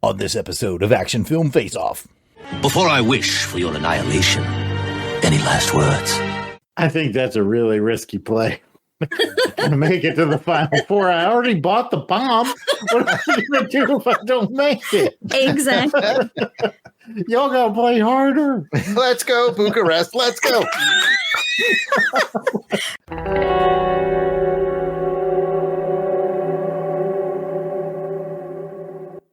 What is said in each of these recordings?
on this episode of Action Film Face Off. Before I wish for your annihilation, any last words? I think that's a really risky play. To make it to the final four. I already bought the bomb. What am I going to do if I don't make it? Exactly. Y'all got to play harder. Let's go, Bucharest. Let's go.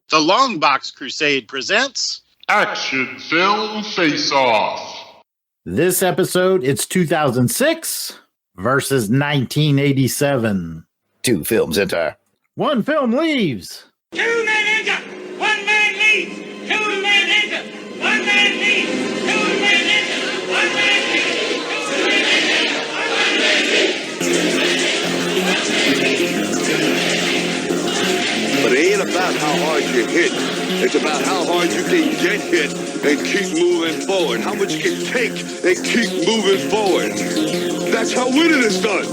The Longbox Crusade presents Action Film Face Off. This episode, it's 2006 versus 1987. Two films enter. One film leaves. 2 men enter, 1 man leaves. 2 men enter, 1 man leaves. 2 men enter, 1 man leaves. 2 men enter, 1 man leaves. But it ain't about how hard you hit. It's about how hard you can get hit and keep moving forward. How much you can take and keep moving forward. That's how winning is done.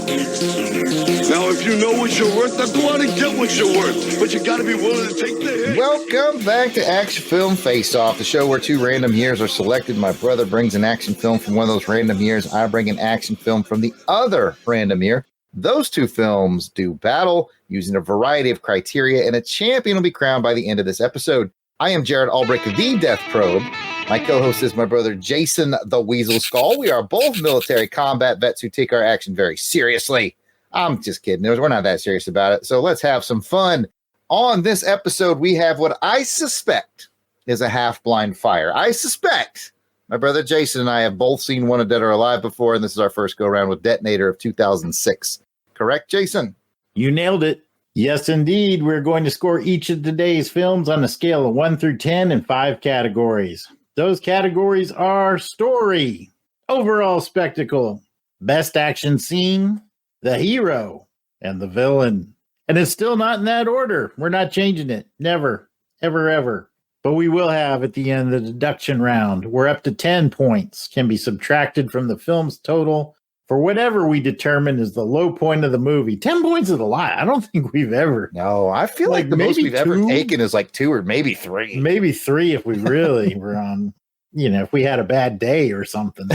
Now, if you know what you're worth, then go out and get what you're worth. But you got to be willing to take the hit. Welcome back to Action Film Face Off, the show where two random years are selected. My brother brings an action film from one of those random years. I bring an action film from the other random year. Those two films do battle using a variety of criteria, and a champion will be crowned by the end of this episode. I am Jared Albrecht, the Death Probe. My co-host is my brother Jason the Weasel Skull. We are both military combat vets who take our action very seriously. I'm just kidding. We're not that serious about it. So let's have some fun. On this episode, we have what I suspect is a half-blind fire. I suspect my brother Jason and I have both seen Wanted Dead or Alive before, and this is our first go-around with Detonator of 2006. Correct, Jason? You nailed it. Yes, indeed. We're going to score each of today's films on a scale of 1 through 10 in 5 categories. Those categories are story, overall spectacle, best action scene, the hero, and the villain. And it's still not in that order. We're not changing it. Never, ever, ever. But we will have at the end of the deduction round, where up to 10 points can be subtracted from the film's total for whatever we determine is the low point of the movie. 10 points is a lot. I don't think we've ever. No, I feel like the most we've ever taken is like 2 or maybe 3. Maybe 3 if we really were on, if we had a bad day or something.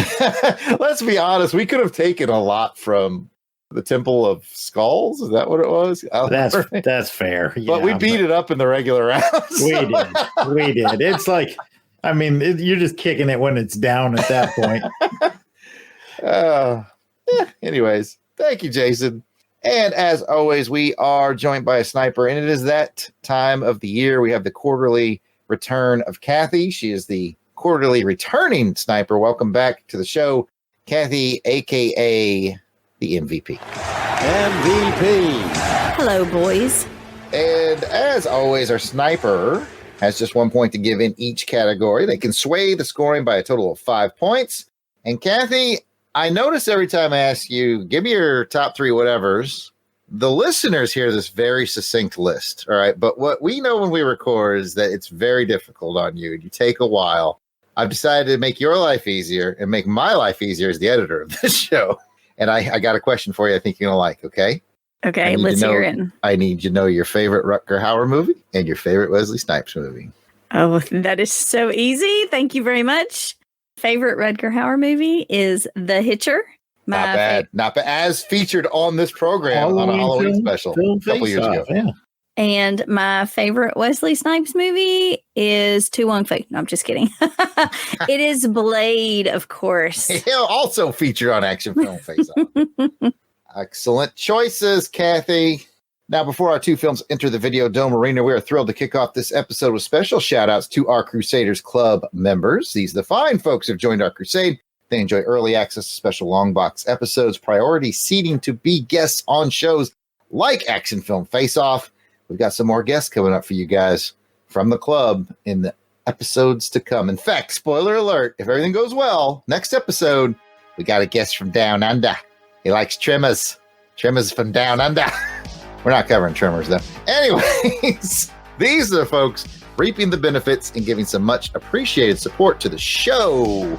Let's be honest. We could have taken a lot from the Temple of Skulls. Is that what it was? That's fair. Yeah, but we beat it up in the regular rounds. We did. It's like, you're just kicking it when it's down at that point. Anyways, thank you, Jason. And as always, we are joined by a sniper, and it is that time of the year. We have the quarterly return of Kathy. She is the quarterly returning sniper. Welcome back to the show, Kathy, a.k.a. the MVP. Hello, boys. And as always, our sniper has just 1 point to give in each category. They can sway the scoring by a total of 5 points. And Kathy, I notice every time I ask you, give me your top 3 whatevers, the listeners hear this very succinct list, all right? But what we know when we record is that it's very difficult on you. You take a while. I've decided to make your life easier and make my life easier as the editor of this show. And I got a question for you I think you're going to like, okay? Okay, let's hear it. I need you to know your favorite Rutger Hauer movie and your favorite Wesley Snipes movie. Oh, that is so easy. Thank you very much. Favorite Rutger Hauer movie is The Hitcher. Not bad. As featured on this program on a Halloween special a couple years ago. Yeah. And my favorite Wesley Snipes movie is To Wong Fu. No, I'm just kidding. It is Blade, of course. He'll also feature on Action Film Face Off. Excellent choices, Kathy. Now, before our two films enter the Videodome arena, we are thrilled to kick off this episode with special shout-outs to our Crusaders Club members. These are the fine folks who have joined our crusade. They enjoy early access to special Longbox episodes, priority seating to be guests on shows like Action Film Face Off. We've got some more guests coming up for you guys from the club in the episodes to come. In fact, spoiler alert, if everything goes well, next episode, we got a guest from Down Under. He likes trimmers. Trimmers from Down Under. We're not covering trimmers, though. Anyways, these are the folks reaping the benefits and giving some much appreciated support to the show.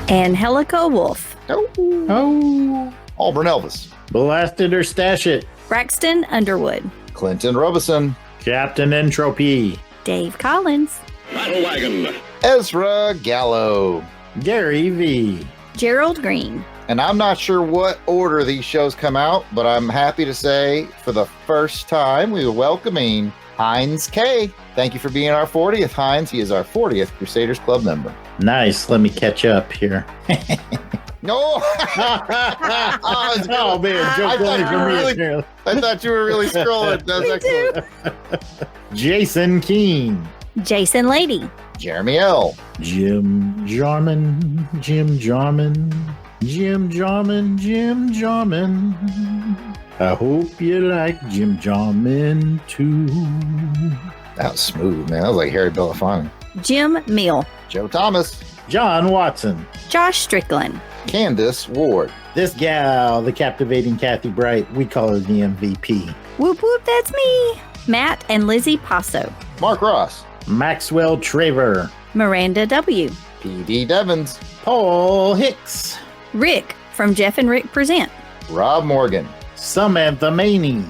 Angelica Wolf. Oh. Auburn Elvis. Blast it or stash it. Braxton Underwood. Clinton Robeson. Captain Entropy. Dave Collins. Battle Wagon. Ezra Gallo. Gary V. Gerald Green. And I'm not sure what order these shows come out, but I'm happy to say for the first time we are welcoming Heinz K. Thank you for being our 40th, Heinz. He is our 40th Crusaders Club member. Nice. Let me catch up here. No! Oh, man. Joke only for me. Apparently. I thought you were really scrolling. That's excellent. Jason Keene. Jason Lady. Jeremy L. Jim Jarman. Jim Jarman. Jim Jarman. Jim Jarman. I hope you like Jim Jarman too. That was smooth, man. That was like Harry Belafonte. Jim Meal. Joe Thomas. John Watson. Josh Strickland. Candace Ward. This gal, the captivating Kathy Bright, we call her the MVP. Whoop whoop, that's me. Matt and Lizzie Passo. Mark Ross. Maxwell Traver. Miranda W. P.D. Devons. Paul Hicks. Rick from Jeff and Rick Present. Rob Morgan. Samantha Maney.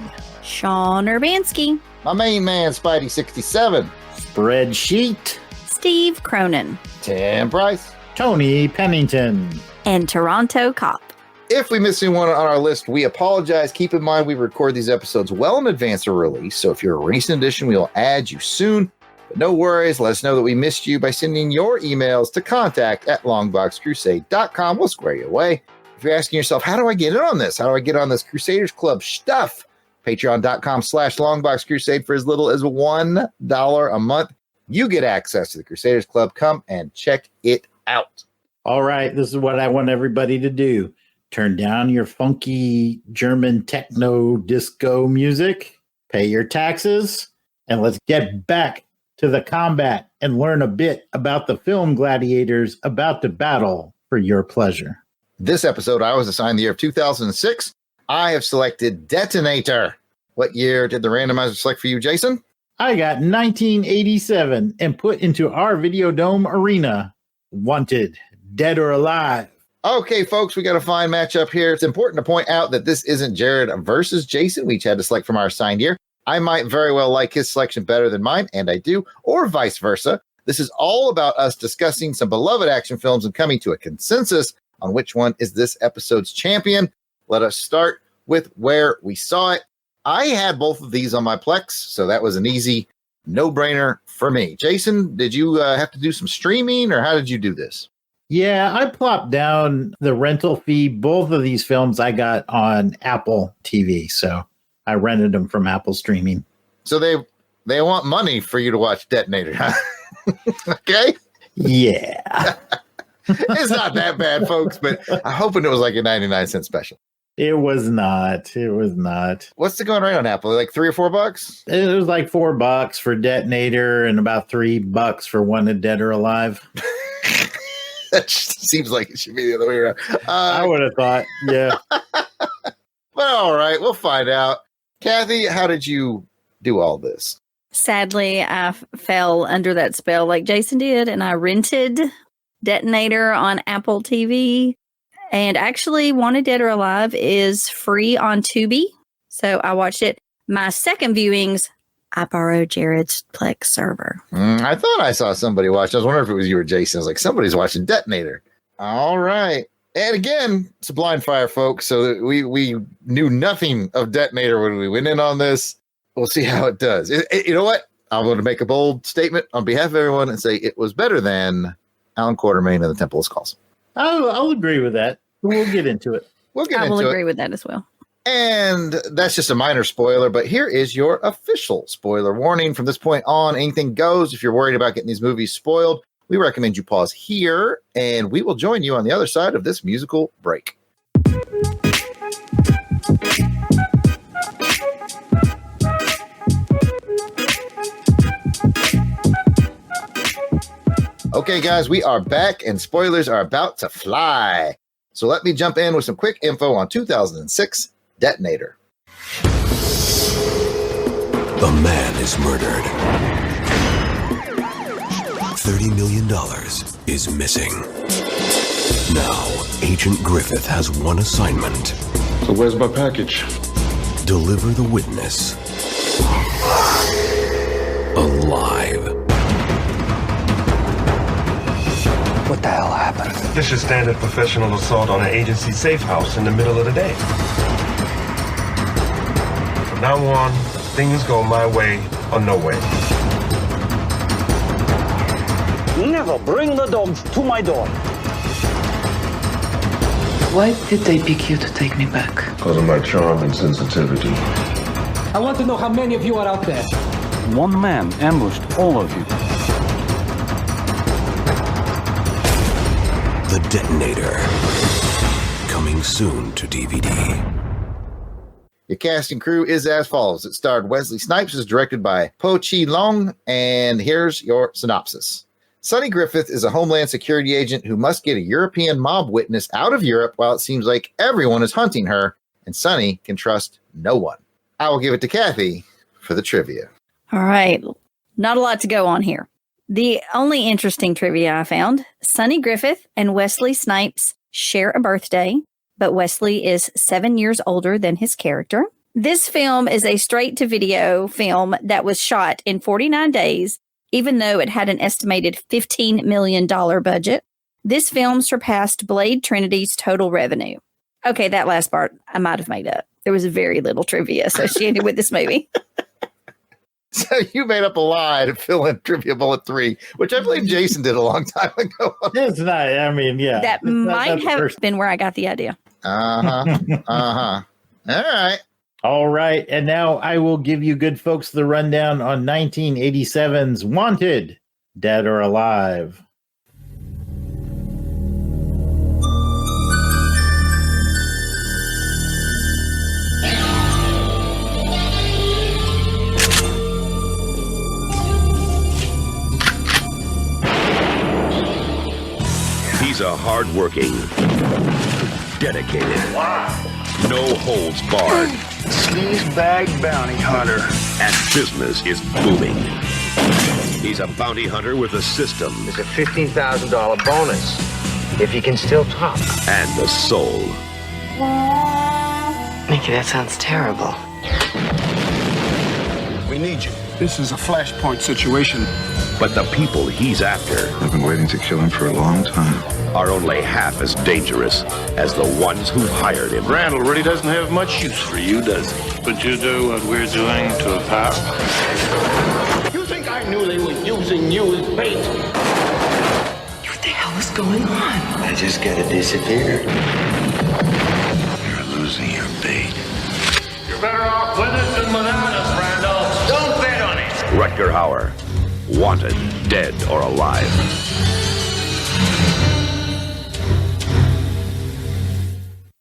Sean Urbanski. My main man, Spidey 67. Spreadsheet. Steve Cronin. Tim Price. Tony Pennington. And Toronto Cop. If we miss anyone on our list, we apologize. Keep in mind we record these episodes well in advance of release, so if you're a recent addition, we will add you soon. But no worries, let us know that we missed you by sending your emails to contact@longboxcrusade.com. We'll square you away. If you're asking yourself, how do I get in on this? How do I get on this Crusaders Club stuff? Patreon.com/longboxcrusade for as little as $1 a month. You get access to the Crusaders Club. Come and check it out. All right, this is what I want everybody to do. Turn down your funky German techno disco music, pay your taxes, and let's get back to the combat and learn a bit about the film gladiators about to battle for your pleasure. This episode, I was assigned the year of 2006. I have selected Detonator. What year did the randomizer select for you, Jason? I got 1987 and put into our videodome arena. Wanted, dead or alive. Okay, folks, we got a fine matchup here. It's important to point out that this isn't Jared versus Jason. We each had to select from our assigned year. I might very well like his selection better than mine, and I do, or vice versa. This is all about us discussing some beloved action films and coming to a consensus on which one is this episode's champion. Let us start with where we saw it. I had both of these on my Plex, so that was an easy no-brainer for me. Jason, did you have to do some streaming, or how did you do this? Yeah, I plopped down the rental fee. Both of these films I got on Apple TV, so I rented them from Apple streaming. So they want money for you to watch Detonator, huh? Okay? Yeah. It's not that bad, folks, but I'm hoping it was like a 99-cent special. It was not. It was not. What's the going rate on Apple? Like $3 or $4? It was like $4 for Detonator and about $3 for Wanted, Dead or Alive. That seems like it should be the other way around. I would have thought, yeah. But all right, we'll find out. Kathy, how did you do all this? Sadly, I fell under that spell like Jason did, and I rented Detonator on Apple TV. And actually, Wanted Dead or Alive is free on Tubi. So I watched it. My second viewings, I borrowed Jared's Plex server. I thought I saw somebody watch. I was wondering if it was you or Jason. I was like, somebody's watching Detonator. All right. And again, it's a blind fire, folks. So we knew nothing of Detonator when we went in on this. We'll see how it does. You know what? I'm going to make a bold statement on behalf of everyone and say it was better than Alan Quartermain and the Temple of Skulls. I'll agree with that. We'll get into it. I will agree with that as well. And that's just a minor spoiler, but here is your official spoiler warning. From this point on, anything goes. If you're worried about getting these movies spoiled, we recommend you pause here, and we will join you on the other side of this musical break. Okay, guys, we are back, and spoilers are about to fly. So let me jump in with some quick info on 2006 Detonator. A man is murdered. $30 million is missing. Now, Agent Griffith has one assignment. So where's my package? Deliver the witness alive. What the hell happened? This is standard professional assault on an agency safe house in the middle of the day. From now on, things go my way or no way. Never bring the dogs to my door. Why did they pick you to take me back? Because of my charm and sensitivity. I want to know how many of you are out there. One man ambushed all of you. The Detonator. Coming soon to DVD. Your cast and crew is as follows. It starred Wesley Snipes, is directed by Po Chi Long, and here's your synopsis. Sonny Griffith is a Homeland Security agent who must get a European mob witness out of Europe while it seems like everyone is hunting her, and Sonny can trust no one. I will give it to Kathy for the trivia. All right. Not a lot to go on here. The only interesting trivia I found, Sonny Griffith and Wesley Snipes share a birthday, but Wesley is 7 years older than his character. This film is a straight-to-video film that was shot in 49 days, even though it had an estimated $15 million budget. This film surpassed Blade Trinity's total revenue. Okay, that last part I might have made up. There was very little trivia associated with this movie. So you made up a lie to fill in Trivia Bullet 3, which I believe Jason did a long time ago. It's not, I mean, yeah. That might have been where I got the idea. Uh-huh. Uh-huh. All right. All right. And now I will give you good folks the rundown on 1987's Wanted, Dead or Alive. He's a hard-working, dedicated, no holds barred sleazebag bounty hunter, and business is booming. He's a bounty hunter with a system. There's a $15,000 bonus if you can still talk. And a soul. Mickey, that sounds terrible. We need you. This is a flashpoint situation. But the people he's after, I've been waiting to kill him for a long time, are only half as dangerous as the ones who hired him. Randall really doesn't have much use for you, does he? Would you do what we're doing to a pal? You think I knew they were using you as bait? What the hell is going on? I just gotta disappear. You're losing your bait. You're better off with us than without us, Randall. Don't bet on it. Rutger Hauer, wanted, dead or alive.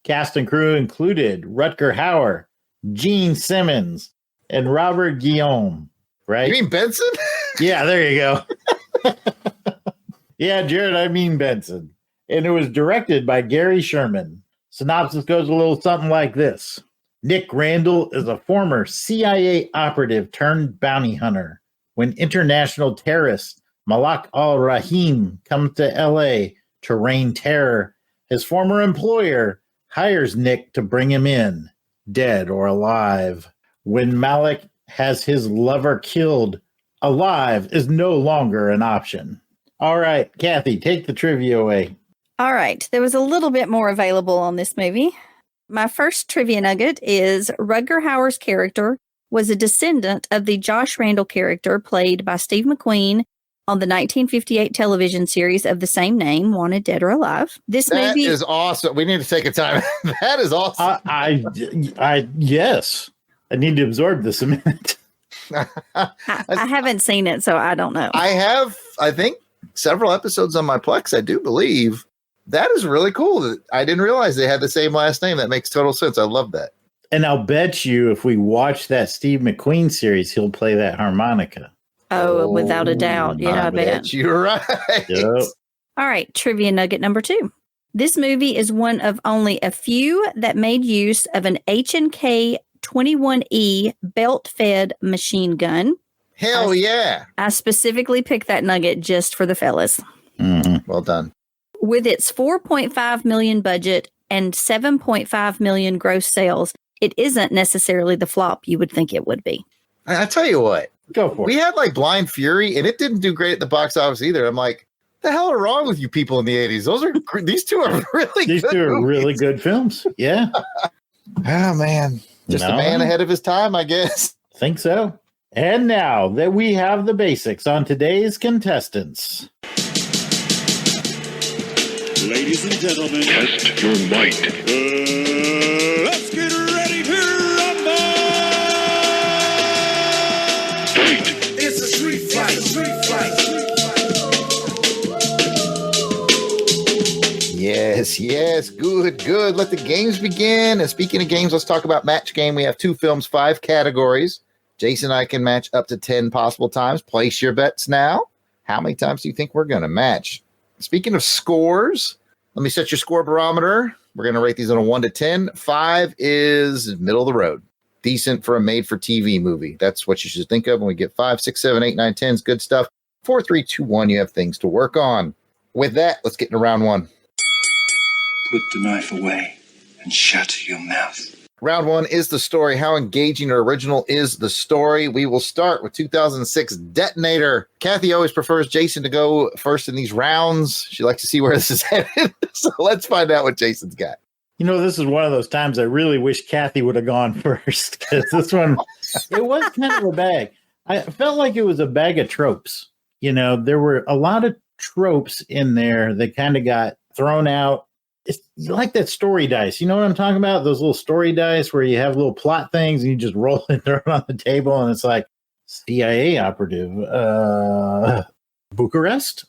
Cast and crew included Rutger Hauer, Gene Simmons, and Robert Guillaume, right? You mean Benson? Yeah, there you go. Yeah, Jared, I mean Benson. And it was directed by Gary Sherman. Synopsis goes a little something like this. Nick Randall is a former CIA operative turned bounty hunter. When international terrorist Malak al-Rahim comes to L.A. to rain terror, his former employer hires Nick to bring him in, dead or alive. When Malik has his lover killed, alive is no longer an option. All right, Kathy, take the trivia away. All right. There was a little bit more available on this movie. My first trivia nugget is Rutger Hauer's character was a descendant of the Josh Randall character played by Steve McQueen on the 1958 television series of the same name, Wanted, Dead or Alive. This That movie is awesome. We need to take a time. That is awesome. Yes. I need to absorb this a minute. I haven't seen it, so I don't know. I have, I think, several episodes on my Plex, I do believe. That is really cool. I didn't realize they had the same last name. That makes total sense. I love that. And I'll bet you if we watch that Steve McQueen series, he'll play that harmonica. Oh, without a doubt. Yeah, I bet. You're right. Yep. All right, trivia nugget number 2. This movie is one of only a few that made use of an H&K 21E belt-fed machine gun. Hell yeah. I specifically picked that nugget just for the fellas. Mm-hmm. Well done. With its $4.5 million budget and $7.5 million gross sales, it isn't necessarily the flop you would think it would be. I tell you what, go for it. We had like Blind Fury, and it didn't do great at the box office either. I'm like, the hell are wrong with you people in the 80s? These two are really These good two are movies. really good films. Yeah. Oh, man. Just a man ahead of his time, I guess. Think so. And now that we have the basics on today's contestants. Ladies and gentlemen, Test your might. Let's get ready to rumble! Fight. It's a street fight, Yes. Good. Let the games begin. And speaking of games, let's talk about Match Game. We have 2 films, 5 categories. Jason and I can match up to 10 possible times. Place your bets now. How many times do you think we're going to match? Speaking of scores, let me set your score barometer. We're going to rate these on a 1 to 10. 5 is middle of the road. Decent for a made-for-TV movie. That's what you should think of when we get 5, 6, 7, 8, 9, 10 is good stuff. 4, 3, 2, 1, you have things to work on. With that, let's get into round 1. Put the knife away and shut your mouth. Round 1 is the story. How engaging or original is the story? We will start with 2006 Detonator. Kathy always prefers Jason to go first in these rounds. She likes to see where this is headed. So let's find out what Jason's got. You know, this is one of those times I really wish Kathy would have gone first, because this one, it was kind of a bag. I felt like it was a bag of tropes. You know, there were a lot of tropes in there that kind of got thrown out. It's like that story dice. You know what I'm talking about? Those little story dice where you have little plot things and you just roll it, throw it on the table, and it's like CIA operative, Bucharest,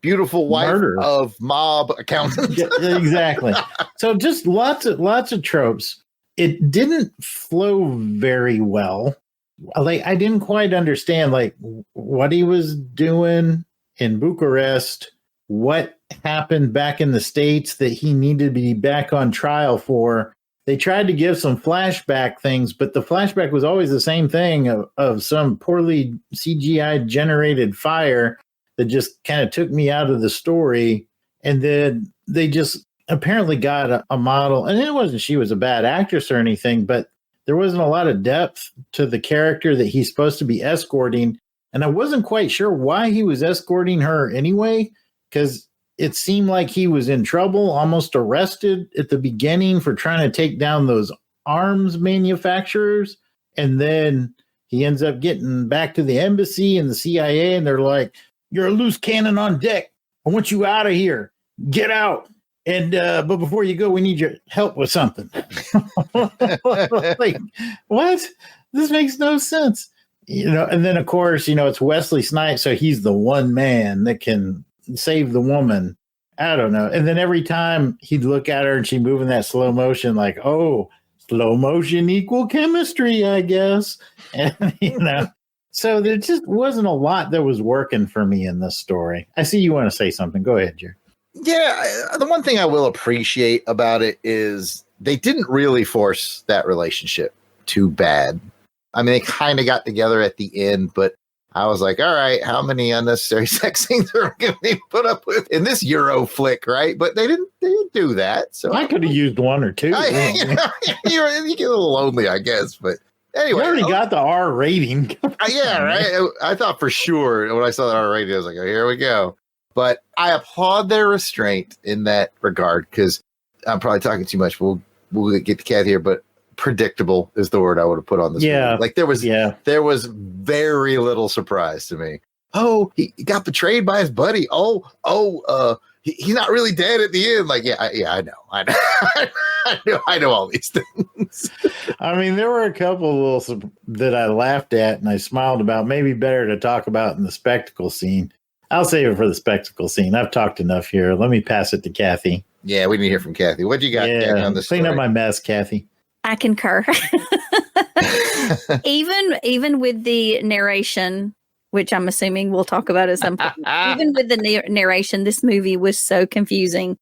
beautiful wife murder of mob accountant. Yeah, exactly. So just lots of tropes. It didn't flow very well. Like, I didn't quite understand like what he was doing in Bucharest, what happened back in the States that he needed to be back on trial for. They tried to give some flashback things, but the flashback was always the same thing of some poorly CGI generated fire that just kind of took me out of the story. And then they just apparently got a model, and it wasn't she was a bad actress or anything, but there wasn't a lot of depth to the character that he's supposed to be escorting. And I wasn't quite sure why he was escorting her anyway, because it seemed like he was in trouble, almost arrested at the beginning for trying to take down those arms manufacturers. And then he ends up getting back to the embassy and the CIA, and they're like, "You're a loose cannon on deck. I want you out of here. Get out. And but before you go, we need your help with something." Like, what? This makes no sense. You know, and then of course, you know, it's Wesley Snipes, so he's the one man that can save the woman. I don't know. And then every time he'd look at her and she'd move in that slow motion, like, oh, slow motion equal chemistry, I guess. And you know, so there just wasn't a lot that was working for me in this story. I see you want to say something. Go ahead, Jerry. Yeah, the one thing I will appreciate about it is they didn't really force that relationship too bad. I mean, they kind of got together at the end, but I was like, all right, how many unnecessary sex scenes are going to be put up with in this Euro flick, right? But they didn't do that. So I could have used one or two. You get a little lonely, I guess. But anyway, you already got the R rating. Yeah, right. I thought for sure when I saw that R rating, I was like, oh, here we go. But I applaud their restraint in that regard, because I'm probably talking too much. We'll get to Kathy here, but predictable is the word I would have put on this. Yeah. Movie. Like there was very little surprise to me. Oh, he got betrayed by his buddy. He's not really dead at the end. Like, I know. I know all these things. I mean, there were a couple of little that I laughed at and I smiled about. Maybe better to talk about in the spectacle scene. I'll save it for the spectacle scene. I've talked enough here. Let me pass it to Kathy. Yeah, we need to hear from Kathy. What do you got on this? Clean up my mess, Kathy. I concur. even with the narration, which I'm assuming we'll talk about at some point, even with the narration, this movie was so confusing.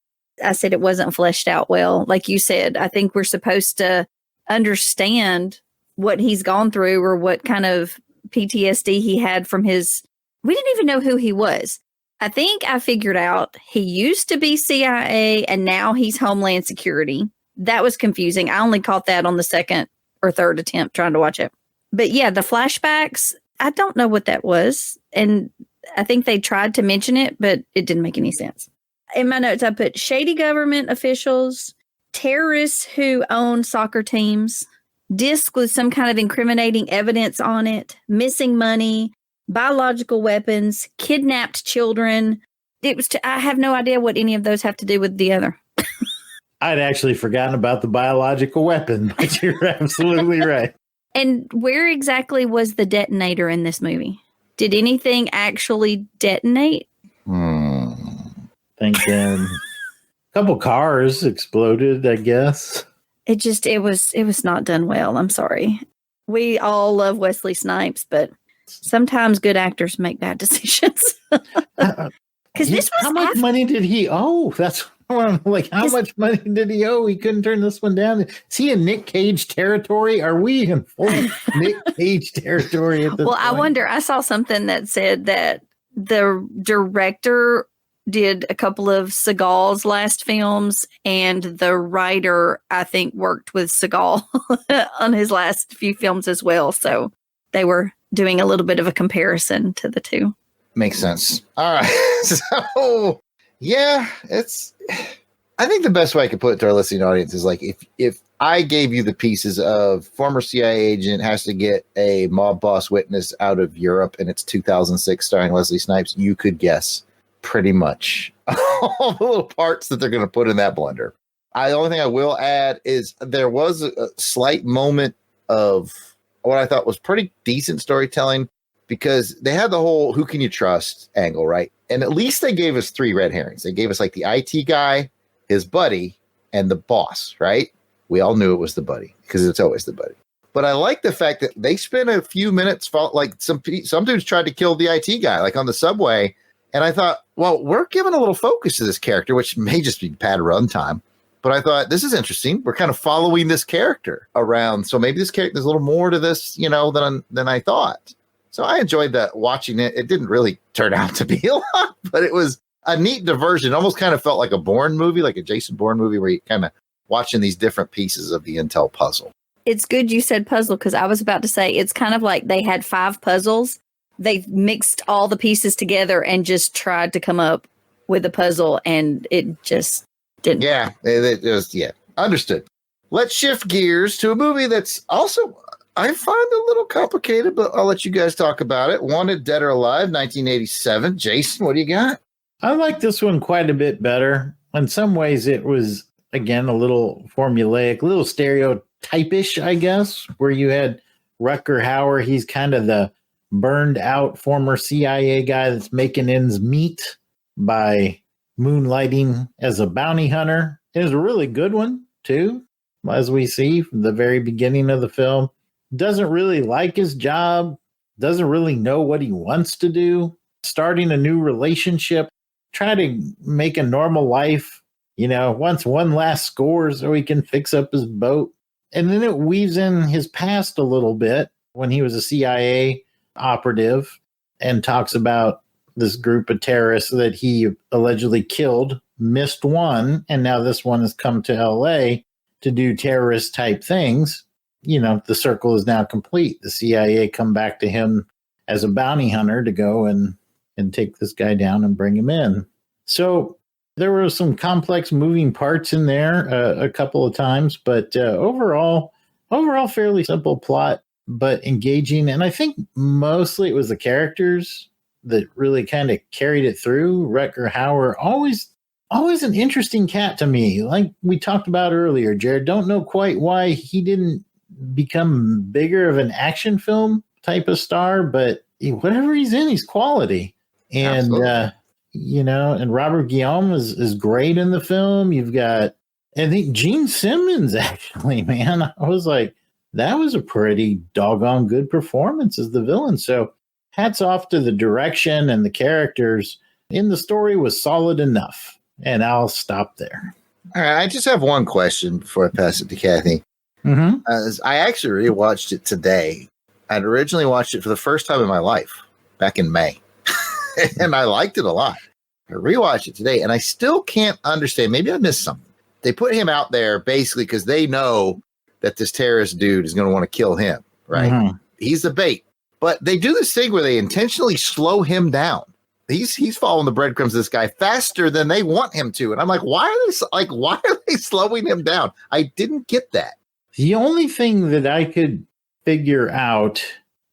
I said it wasn't fleshed out well. Like you said, I think we're supposed to understand what he's gone through or what kind of PTSD he had from his. We didn't even know who he was. I think I figured out he used to be CIA and now he's Homeland Security. That was confusing. I only caught that on the second or third attempt trying to watch it. But yeah, the flashbacks, I don't know what that was. And I think they tried to mention it, but it didn't make any sense. In my notes, I put shady government officials, terrorists who own soccer teams, disc with some kind of incriminating evidence on it, missing money, biological weapons, kidnapped children. I have no idea what any of those have to do with the other. I'd actually forgotten about the biological weapon, but you're absolutely right. And where exactly was the detonator in this movie? Did anything actually detonate? Think a couple cars exploded, I guess. It was not done well. I'm sorry. We all love Wesley Snipes, but sometimes good actors make bad decisions. Because this was how much money did he owe? That's like, how much money did he owe? He couldn't turn this one down. Is he in Nick Cage territory? Are we in full Nick Cage territory at this point? I wonder. I saw something that said that the director did a couple of Seagal's last films, and the writer, I think, worked with Seagal on his last few films as well. So they were doing a little bit of a comparison to the two. Makes sense. All right. So, yeah, I think the best way I could put it to our listening audience is like, if I gave you the pieces of former CIA agent has to get a mob boss witness out of Europe and it's 2006 starring Wesley Snipes, you could guess pretty much all the little parts that they're going to put in that blender. The only thing I will add is there was a slight moment of what I thought was pretty decent storytelling, because they had the whole who can you trust angle, right? And at least they gave us 3 red herrings. They gave us like the IT guy, his buddy, and the boss, right? We all knew it was the buddy because it's always the buddy. But I like the fact that they spent a few minutes, like some dudes tried to kill the IT guy, like on the subway. And I thought, well, we're giving a little focus to this character, which may just be bad runtime. But I thought, this is interesting. We're kind of following this character around. So maybe this character, there's a little more to this, than I thought. So I enjoyed that watching it. It didn't really turn out to be a lot, but it was a neat diversion. It almost kind of felt like a Bourne movie, like a Jason Bourne movie, where you kind of watching these different pieces of the Intel puzzle. It's good you said puzzle, because I was about to say it's kind of like they had 5 puzzles. They mixed all the pieces together and just tried to come up with a puzzle, and it just didn't. Yeah, it was, understood. Let's shift gears to a movie that's also, I find a little complicated, but I'll let you guys talk about it. Wanted, Dead or Alive, 1987. Jason, what do you got? I like this one quite a bit better. In some ways, it was, again, a little formulaic, a little stereotypish, I guess, where you had Rutger Hauer. He's kind of the burned out former CIA guy that's making ends meet by moonlighting as a bounty hunter. It was a really good one, too, as we see from the very beginning of the film. Doesn't really like his job, doesn't really know what he wants to do, starting a new relationship, try to make a normal life, wants one last score so he can fix up his boat. And then it weaves in his past a little bit when he was a CIA operative and talks about this group of terrorists that he allegedly killed, missed one, and now this one has come to LA to do terrorist type things. The circle is now complete. The CIA come back to him as a bounty hunter to go and take this guy down and bring him in. So there were some complex moving parts in there a couple of times, but overall fairly simple plot, but engaging. And I think mostly it was the characters that really kind of carried it through. Rutger Hauer, always an interesting cat to me. Like we talked about earlier, Jared, don't know quite why he didn't become bigger of an action film type of star, but whatever he's in, he's quality. And, and Robert Guillaume is great in the film. You've got, I think, Gene Simmons, actually, man. I was like, that was a pretty doggone good performance as the villain. So hats off to the direction, and the characters in the story was solid enough. And I'll stop there. All right. I just have one question before I pass it to Kathy. Mm-hmm. I actually rewatched it today. I'd originally watched it for the first time in my life back in May, and I liked it a lot. I rewatched it today, and I still can't understand. Maybe I missed something. They put him out there basically because they know that this terrorist dude is going to want to kill him, right? Mm-hmm. He's the bait. But they do this thing where they intentionally slow him down. He's following the breadcrumbs of this guy faster than they want him to. And I'm like, why are they slowing him down? I didn't get that. The only thing that I could figure out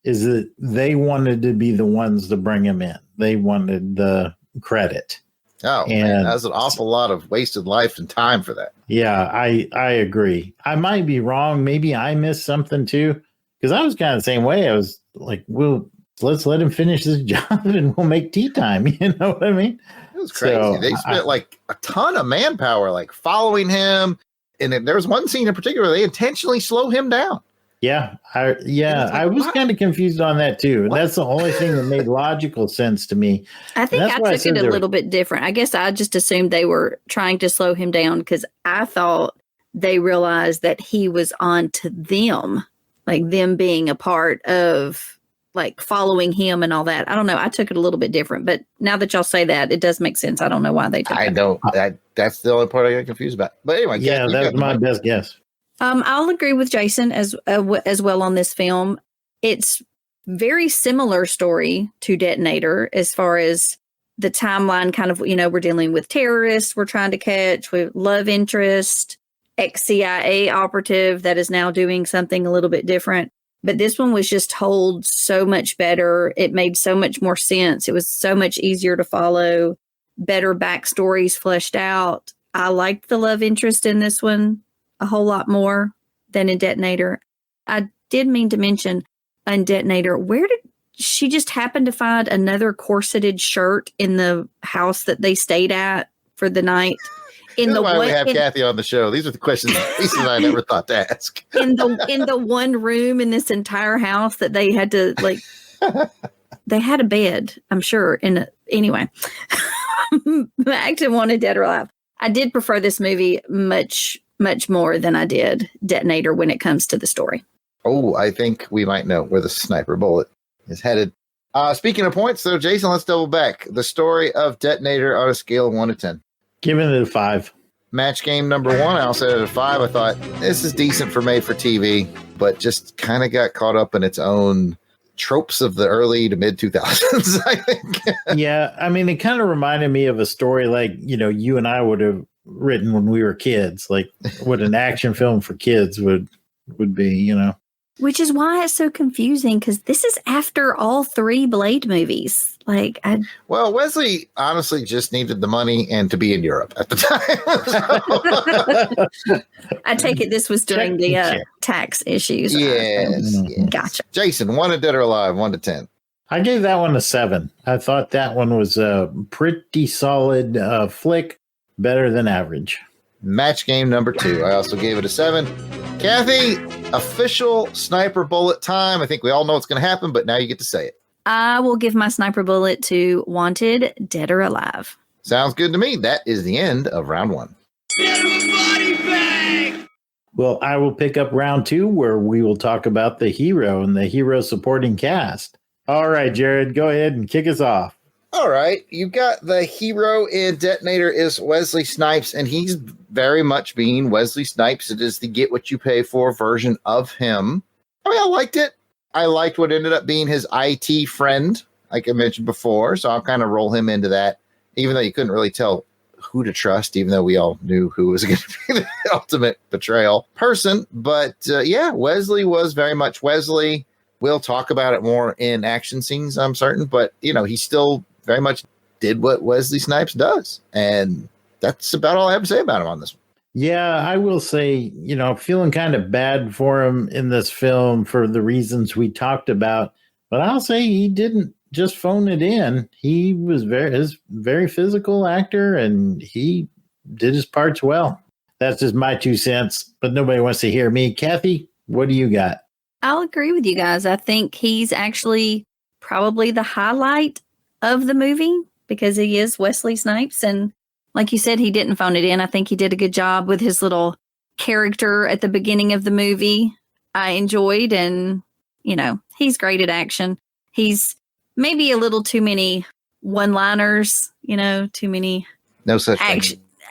is that they wanted to be the ones to bring him in. They wanted the credit. Oh, man, that was an awful lot of wasted life and time for that. Yeah, I agree. I might be wrong. Maybe I missed something too. Because I was kind of the same way. I was like, well, let's let him finish his job and we'll make tea time. You know what I mean? It was crazy. So, they spent like a ton of manpower like following him. And there was one scene in particular where they intentionally slow him down. Yeah. I was kind of confused on that too. And that's the only thing that made logical sense to me. I think I took it a little bit different. I guess I just assumed they were trying to slow him down because I thought they realized that he was on to them, like them being a part of like following him and all that. I don't know. I took it a little bit different, but now that y'all say that, it does make sense. I don't know why they took it. That's the only part I got confused about. But anyway, yeah, that's my best guess. I'll agree with Jason as well on this film. It's very similar story to Detonator as far as the timeline kind of, we're dealing with terrorists we're trying to catch, with love interest, ex-CIA operative that is now doing something a little bit different. But this one was just told so much better. It made so much more sense. It was so much easier to follow, better backstories fleshed out. I liked the love interest in this one a whole lot more than in Detonator. I did mean to mention in Detonator, where did she just happen to find another corseted shirt in the house that they stayed at for the night? That's why we have Kathy on the show. These are the questions Lisa and I never thought to ask. in the one room in this entire house that they had to they had a bed, I'm sure. Anyway, back to Wanted Dead or Alive. I did prefer this movie much more than I did Detonator when it comes to the story. Oh, I think we might know where the sniper bullet is headed. Speaking of points, though, Jason, let's double back. The story of Detonator on a scale of 1 to 10. Giving it a 5. Match game number 1, I'll set it at a 5. I thought this is decent for made for TV, but just kind of got caught up in its own tropes of the early to mid 2000s, I think. Yeah, I mean, it kind of reminded me of a story like, you and I would have written when we were kids, like what an action film for kids would be, Which is why it's so confusing, because this is after all 3 Blade movies. Well, Wesley honestly just needed the money and to be in Europe at the time. I take it this was during the tax issues. Yes. Gotcha. Jason, Wanted Dead or Alive, 1 to 10. I gave that one a 7. I thought that one was a pretty solid flick, better than average. Match game number 2. I also gave it a 7. Kathy, official sniper bullet time. I think we all know what's going to happen, but now you get to say it. I will give my sniper bullet to Wanted Dead or Alive. Sounds good to me. That is the end of round 1. Well, I will pick up round 2, where we will talk about the hero and the hero supporting cast. All right, Jared, go ahead and kick us off. All right. You've got the hero in Detonator is Wesley Snipes, and he's very much being Wesley Snipes. It is the get what you pay for version of him. I mean, I liked it. I liked what ended up being his IT friend, like I mentioned before. So I'll kind of roll him into that, even though you couldn't really tell who to trust, even though we all knew who was going to be the ultimate betrayal person. But yeah, Wesley was very much Wesley. We'll talk about it more in action scenes, I'm certain. But, he still very much did what Wesley Snipes does. And that's about all I have to say about him on this one. Yeah, I will say, feeling kind of bad for him in this film for the reasons we talked about. But I'll say he didn't just phone it in. He was very physical actor, and he did his parts well. That's just my 2 cents, but nobody wants to hear me. Kathy, what do you got? I'll agree with you guys. I think he's actually probably the highlight of the movie because he is Wesley Snipes. And like you said, he didn't phone it in. I think he did a good job with his little character at the beginning of the movie. I enjoyed, and, he's great at action. He's maybe a little too many one-liners, too many No such thing.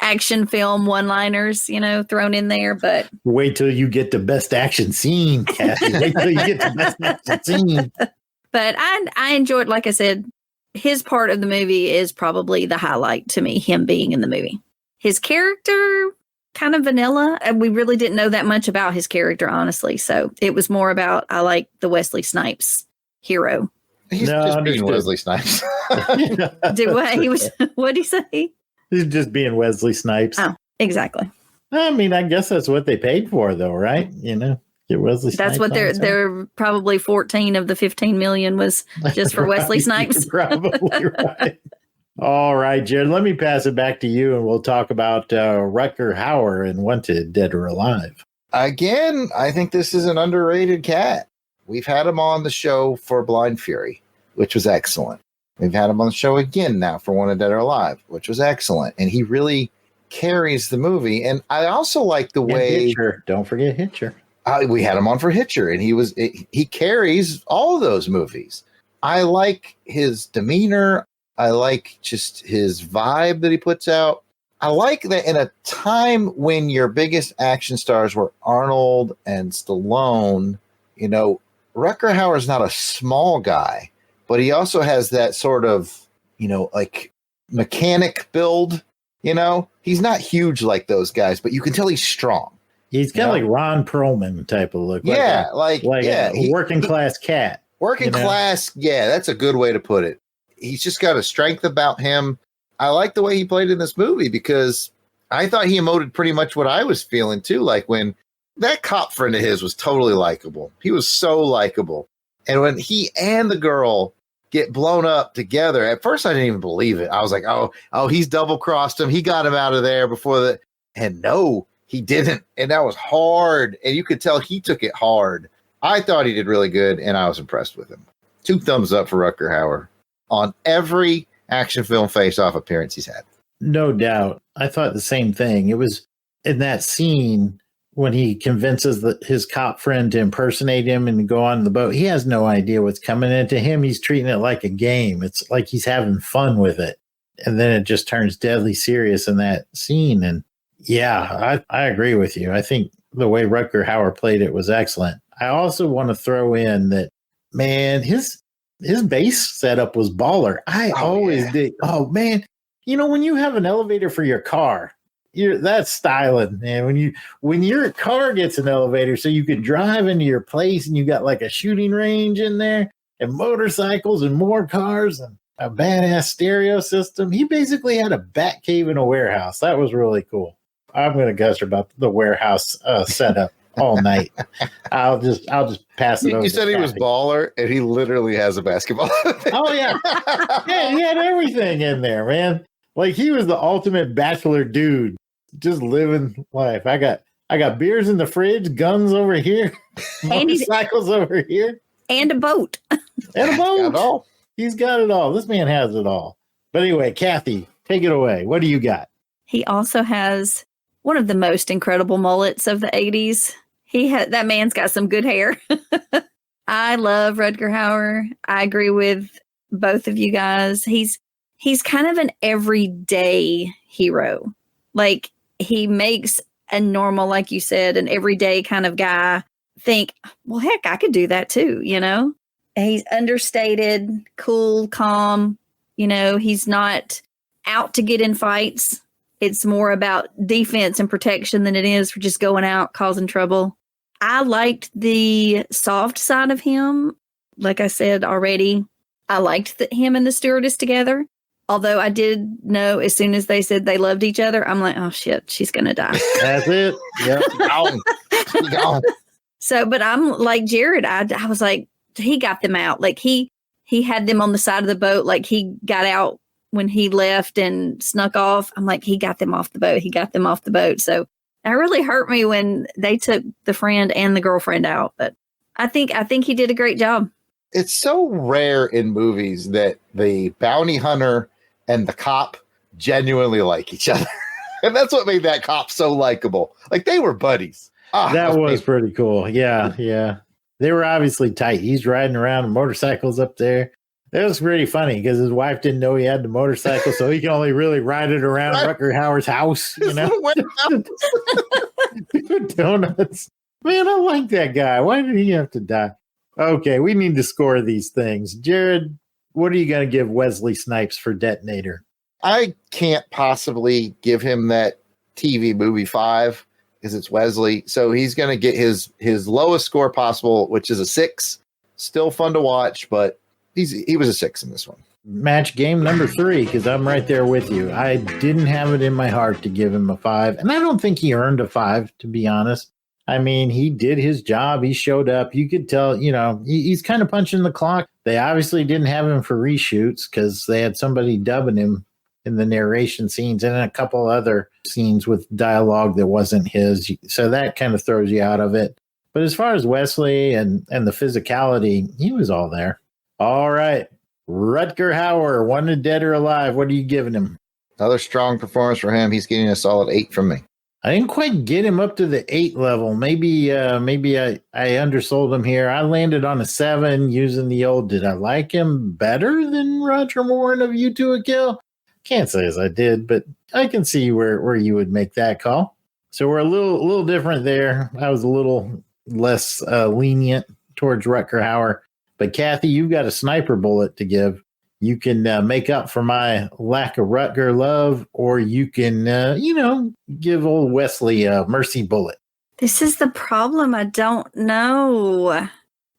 Action film one-liners, thrown in there. But wait till you get the best action scene, Kathy. Wait till you get the best action scene. But I enjoyed, like I said, his part of the movie is probably the highlight to me, him being in the movie. His character, kind of vanilla. We really didn't know that much about his character, honestly. So it was more about, I like the Wesley Snipes hero. He's just being Wesley Snipes. What'd he say? He's just being Wesley Snipes. Oh, exactly. I mean, I guess that's what they paid for, though, right? Get Wesley Snipes. That's what they're probably 14 of the 15 million was just for Wesley Snipes. Probably right. All right, Jared, let me pass it back to you and we'll talk about Rutger Hauer in Wanted, Dead or Alive. Again, I think this is an underrated cat. We've had him on the show for Blind Fury, which was excellent. We've had him on the show again now for Wanted, Dead or Alive, which was excellent. And he really carries the movie. And I also like the way... Hitcher. Don't forget Hitcher. We had him on for Hitcher, and he carries all of those movies. I like his demeanor. I like just his vibe that he puts out. I like that in a time when your biggest action stars were Arnold and Stallone, Rutger Hauer is not a small guy, but he also has that sort of, like mechanic build, he's not huge like those guys, but you can tell he's strong. He's kind of like Ron Perlman type of look. Yeah. A working class cat. Working class. Yeah. That's a good way to put it. He's just got a strength about him. I like the way he played in this movie because I thought he emoted pretty much what I was feeling too. Like when that cop friend of his was totally likable. He was so likable. And when he and the girl get blown up together, at first I didn't even believe it. I was like, oh, he's double crossed him. He got him out of there before and no, he didn't. And that was hard. And you could tell he took it hard. I thought he did really good. And I was impressed with him. 2 thumbs up for Rutger Hauer on every action film face-off appearance he's had. No doubt. I thought the same thing. It was in that scene when he convinces his cop friend to impersonate him and go on the boat. He has no idea what's coming into him. He's treating it like a game. It's like he's having fun with it. And then it just turns deadly serious in that scene. And yeah, I agree with you. I think the way Rutger Hauer played it was excellent. I also want to throw in that, man, his base setup was baller. I always did. Oh, man. When you have an elevator for your car, that's styling, man. When your car gets an elevator so you can drive into your place and you got like a shooting range in there and motorcycles and more cars and a badass stereo system. He basically had a bat cave in a warehouse. That was really cool. I'm going to gush about the warehouse setup all night. I'll just pass it over. You said he was baller, and he literally has a basketball. Oh yeah, yeah, he had everything in there, man. Like he was the ultimate bachelor dude, just living life. I got beers in the fridge, guns over here, motorcycles over here, and a boat. And a boat. He's got it all. This man has it all. But anyway, Kathy, take it away. What do you got? He also has one of the most incredible mullets of the 80s. That man's got some good hair. I love Rutger Hauer. I agree with both of you guys. He's kind of an everyday hero. Like he makes a normal, like you said, an everyday kind of guy think, well, heck, I could do that too. He's understated, cool, calm. He's not out to get in fights. It's more about defense and protection than it is for just going out, causing trouble. I liked the soft side of him. Like I said already, I liked him and the stewardess together. Although I did know as soon as they said they loved each other, I'm like, oh shit, she's going to die. That's it. Yep. Gone. So, but I'm like Jared, I was like, he got them out. Like he had them on the side of the boat. Like he got out when he left and snuck off. I'm like, he got them off the boat. He got them off the boat. So that really hurt me when they took the friend and the girlfriend out. But I think he did a great job. It's so rare in movies that the bounty hunter and the cop genuinely like each other. And that's what made that cop so likable. Like they were buddies. That was pretty cool. Yeah. Yeah. They were obviously tight. He's riding around on motorcycles up there. It was pretty funny because his wife didn't know he had the motorcycle, so he can only really ride it around Rutger Hauer's house, you know? Donuts. Man, I like that guy. Why did he have to die? Okay, we need to score these things. Jared, what are you going to give Wesley Snipes for Detonator? I can't possibly give him that TV movie 5 because it's Wesley. So he's going to get his lowest score possible, which is a 6. Still fun to watch, but he was a 6 in this one. Match game number 3, because I'm right there with you. I didn't have it in my heart to give him a 5, and I don't think he earned a 5, to be honest. I mean, he did his job. He showed up. You could tell, you know, he's kind of punching the clock. They obviously didn't have him for reshoots because they had somebody dubbing him in the narration scenes and in a couple other scenes with dialogue that wasn't his. So that kind of throws you out of it. But as far as Wesley and the physicality, he was all there. All right. Rutger Hauer, wanted dead or alive. What are you giving him? Another strong performance for him. He's getting a solid 8 from me. I didn't quite get him up to the 8 level. Maybe I undersold him here. I landed on a 7 using the old, did I like him better than Roger Moore in A View to a Kill? Can't say as I did, but I can see where you would make that call. So we're a little different there. I was a little less lenient towards Rutger Hauer. But Kathy, you've got a sniper bullet to give. You can make up for my lack of Rutger love, or you can, give old Wesley a mercy bullet. This is the problem. I don't know.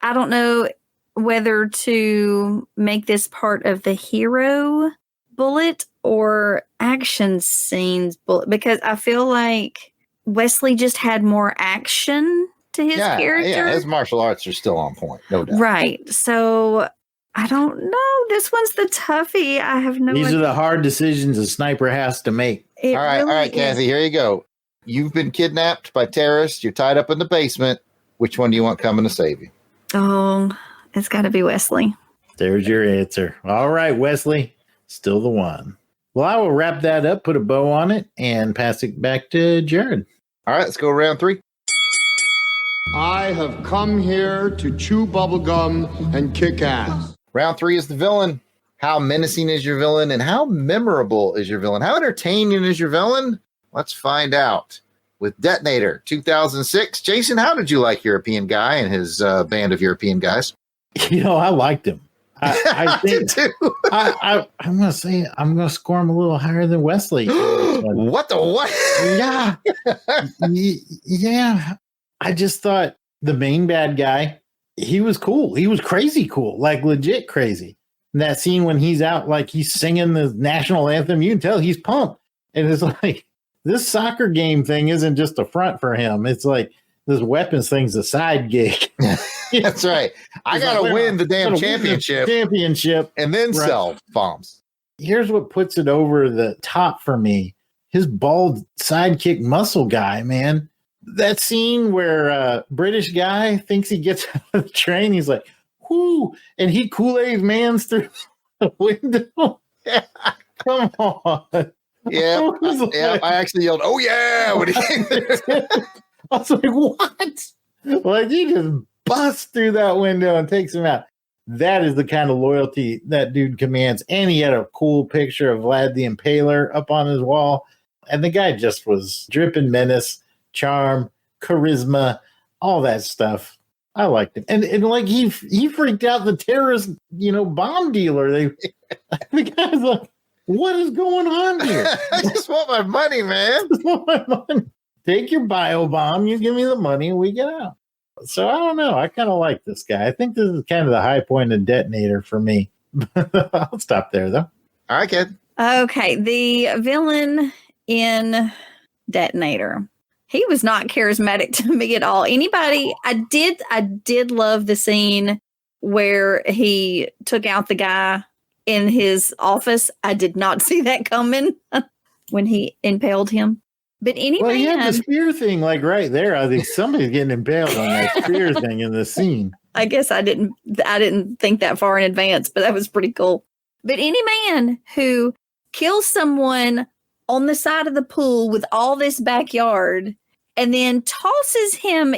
I don't know whether to make this part of the hero bullet or action scenes bullet, because I feel like Wesley just had more action to his character. Yeah, his martial arts are still on point, no doubt. Right. So I don't know. This one's the toughie. I have no idea. These are the hard decisions a sniper has to make. All right, Kathy, here you go. You've been kidnapped by terrorists. You're tied up in the basement. Which one do you want coming to save you? Oh, it's got to be Wesley. There's your answer. All right, Wesley, still the one. Well, I will wrap that up, put a bow on it, and pass it back to Jared. All right, let's go round 3. I have come here to chew bubblegum and kick ass. Round 3 is the villain. How menacing is your villain, and how memorable is your villain? How entertaining is your villain? Let's find out. With Detonator 2006, Jason, how did you like European Guy and his band of European guys? You know, I liked him. I think too. I'm going to say I'm going to score him a little higher than Wesley. What the what? Yeah. Yeah. I just thought the main bad guy, he was cool. He was crazy cool, like legit crazy. And that scene when he's out, like he's singing the national anthem, you can tell he's pumped. And it's like, this soccer game thing isn't just a front for him. It's like this weapons thing's a side gig. That's right. I got to win the damn championship. And then sell bombs. Here's what puts it over the top for me. His bald sidekick muscle guy, man. That scene where British guy thinks he gets out of the train, he's like, whoo, and he Kool-Aid Man's through the window. Yeah. Come on. Yeah, I actually yelled, oh yeah, when he came there. I was like, what? Like, he just busts through that window and takes him out. That is the kind of loyalty that dude commands. And he had a cool picture of Vlad the Impaler up on his wall. And the guy just was dripping menace, charm, charisma, all that stuff. I liked him. And like he freaked out the terrorist, bomb dealer. The guy's like, what is going on here? I just want my money, man. I just want my money. Take your bio bomb, you give me the money, and we get out. So I don't know. I kind of like this guy. I think this is kind of the high point of Detonator for me. I'll stop there, though. All right, kid. Okay, the villain in Detonator. He was not charismatic to me at all. I did love the scene where he took out the guy in his office. I did not see that coming when he impaled him. But anyway, well, he had the spear thing like right there. I think somebody's getting impaled on that spear thing in the scene. I guess I didn't think that far in advance, but that was pretty cool. But any man who kills someone on the side of the pool with all this backyard and then tosses him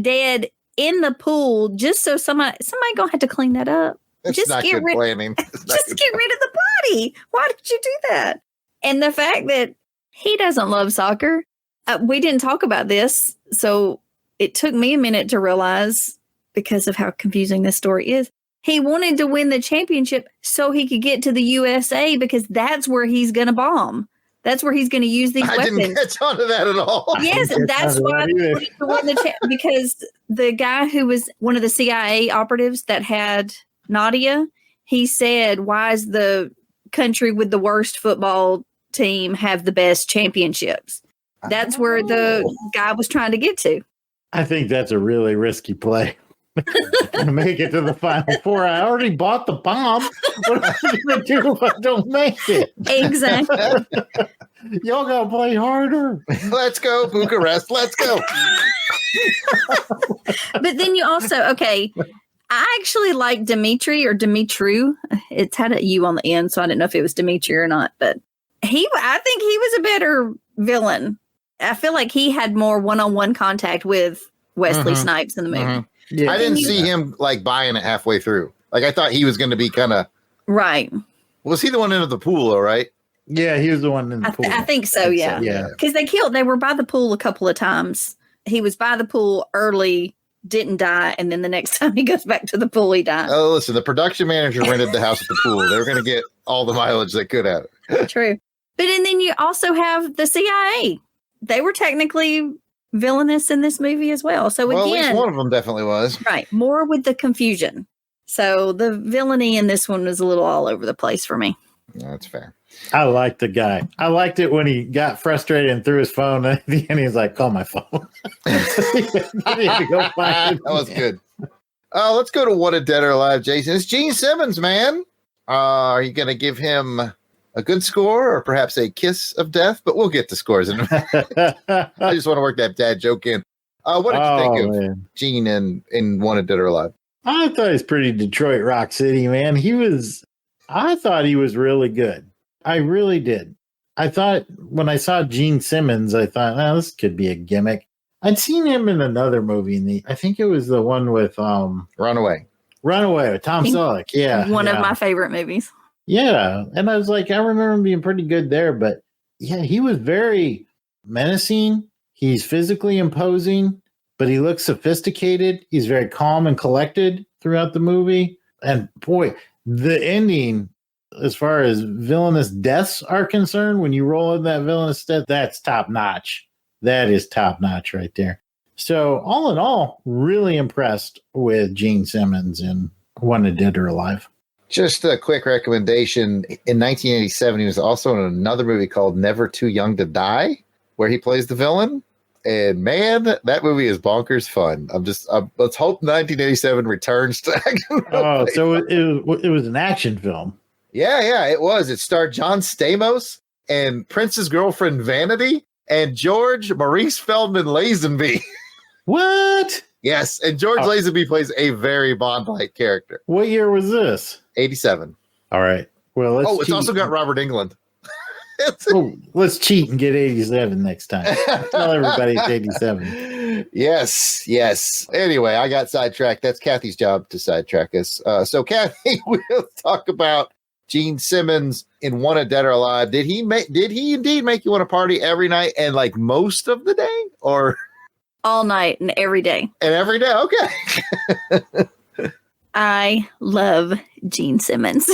dead in the pool just so somebody gonna have to clean that up. It's just not get good rid. planning. Just get rid of the body. Why did you do that? And the fact that he doesn't love soccer. We didn't talk about this, so it took me a minute to realize, because of how confusing this story is. He wanted to win the championship so he could get to the USA, because that's where he's going to bomb. That's where he's going to use these weapons. Didn't catch on to that at all. Yes, that's why he wanted to win the because the guy who was one of the CIA operatives that had Nadia, he said, "Why is the country with the worst football team have the best championships?" That's where the guy was trying to get to. I think that's a really risky play. To make it to the Final Four. I already bought the bomb. What am I going to do if I don't make it? Exactly. Y'all got to play harder. Let's go, Bucharest. Let's go. But then you also, I actually like Dimitri or Dimitru. It's had a U on the end, so I didn't know if it was Dimitri or not. But I think he was a better villain. I feel like he had more one-on-one contact with Wesley Snipes in the movie. Mm-hmm. Yeah. I didn't see him like buying it halfway through. Like I thought he was going to be kind of right. Was he the one into the pool, though? Right? Yeah, he was the one in the pool. I think so. Yeah, because they were by the pool a couple of times. He was by the pool early, didn't die, and then the next time he goes back to the pool, he died. Oh, listen, the production manager rented the house at the pool. They were going to get all the mileage they could out of it. True, but and then you also have the CIA. They were technically villainous in this movie as well. So well, again, at least one of them definitely was. Right. More with the confusion. So the villainy in this one was a little all over the place for me. That's fair. I liked the guy. I liked it when he got frustrated and threw his phone. And at the end, he was like, call my phone. He had to go find it. That was good. Let's go to Wanted Dead or Alive, Jason. It's Gene Simmons, man. Are you going to give him a good score or perhaps a kiss of death? But we'll get to scores in a minute. I just want to work that dad joke in. What did you think of Gene in Wanted Dead or Alive? I thought he was pretty Detroit Rock City, man. I thought he was really good. I really did. I thought when I saw Gene Simmons, I thought, this could be a gimmick. I'd seen him in another movie. I think it was the one with Runaway with Tom Selleck. Yeah. One of my favorite movies. Yeah. And I was like, I remember him being pretty good there, but yeah, he was very menacing. He's physically imposing, but he looks sophisticated. He's very calm and collected throughout the movie. And boy, the ending, as far as villainous deaths are concerned, when you roll in that villainous death, that's top notch. That is top notch right there. So all in all, really impressed with Gene Simmons in Wanted Dead or Alive. Just a quick recommendation. In 1987, he was also in another movie called Never Too Young to Die, where he plays the villain. And man, that movie is bonkers fun. Let's hope 1987 returns to action. Oh, so it was an action film. Yeah, it was. It starred John Stamos and Prince's girlfriend Vanity and George Maurice Feldman Lazenby. What? Yes, and George Lazenby plays a very Bond-like character. What year was this? 87. All right. Well, it's also got Robert Englund. Let's cheat and get 87 next time. Tell everybody it's 87. Yes. Anyway, I got sidetracked. That's Kathy's job to sidetrack us. So, Kathy, we'll talk about Gene Simmons in Wanted Dead or Alive. Did he indeed make you want to party every night and like most of the day, or all night and every day? And every day, okay. I love Gene Simmons.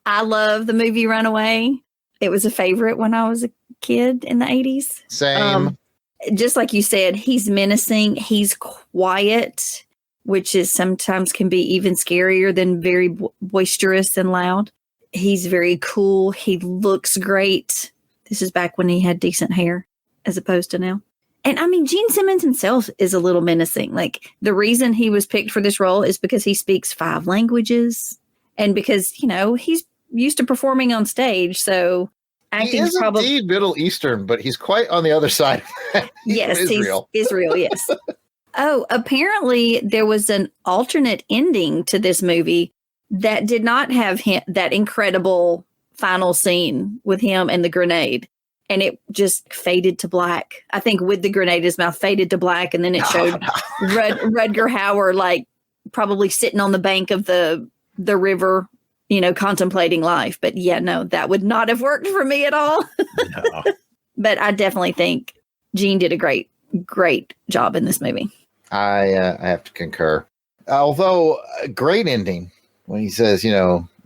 I love the movie Runaway. It was a favorite when I was a kid in the 80s. Same. Just like you said, he's menacing. He's quiet, which is sometimes can be even scarier than very boisterous and loud. He's very cool. He looks great. This is back when he had decent hair as opposed to now. And I mean, Gene Simmons himself is a little menacing. Like, the reason he was picked for this role is because he speaks 5 languages and because, he's used to performing on stage. So acting is probably indeed Middle Eastern, but he's quite on the other side. Yes, Israel. He's Israel. Yes. Oh, apparently there was an alternate ending to this movie that did not have that incredible final scene with him and the grenade. And it just faded to black. I think with the grenade, his mouth faded to black. And then it showed Rutger Hauer, like, probably sitting on the bank of the the river, contemplating life. But yeah, no, that would not have worked for me at all. No. But I definitely think Gene did a great job in this movie. I have to concur. Although, a great ending when he says,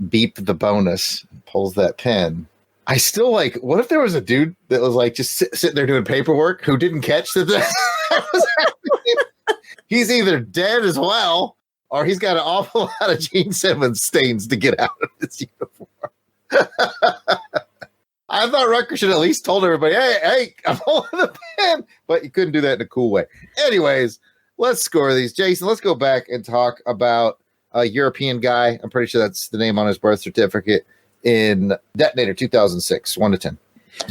beep the bonus, and pulls that pin. I still like, what if there was a dude that was like just sitting there doing paperwork who didn't catch that was happening? He's either dead as well, or he's got an awful lot of Gene Simmons stains to get out of his uniform. I thought Rutger should at least told everybody, hey, I'm holding the pen, but he couldn't do that in a cool way. Anyways, let's score these. Jason, let's go back and talk about a European guy. I'm pretty sure that's the name on his birth certificate in Detonator 2006, 1 to 10.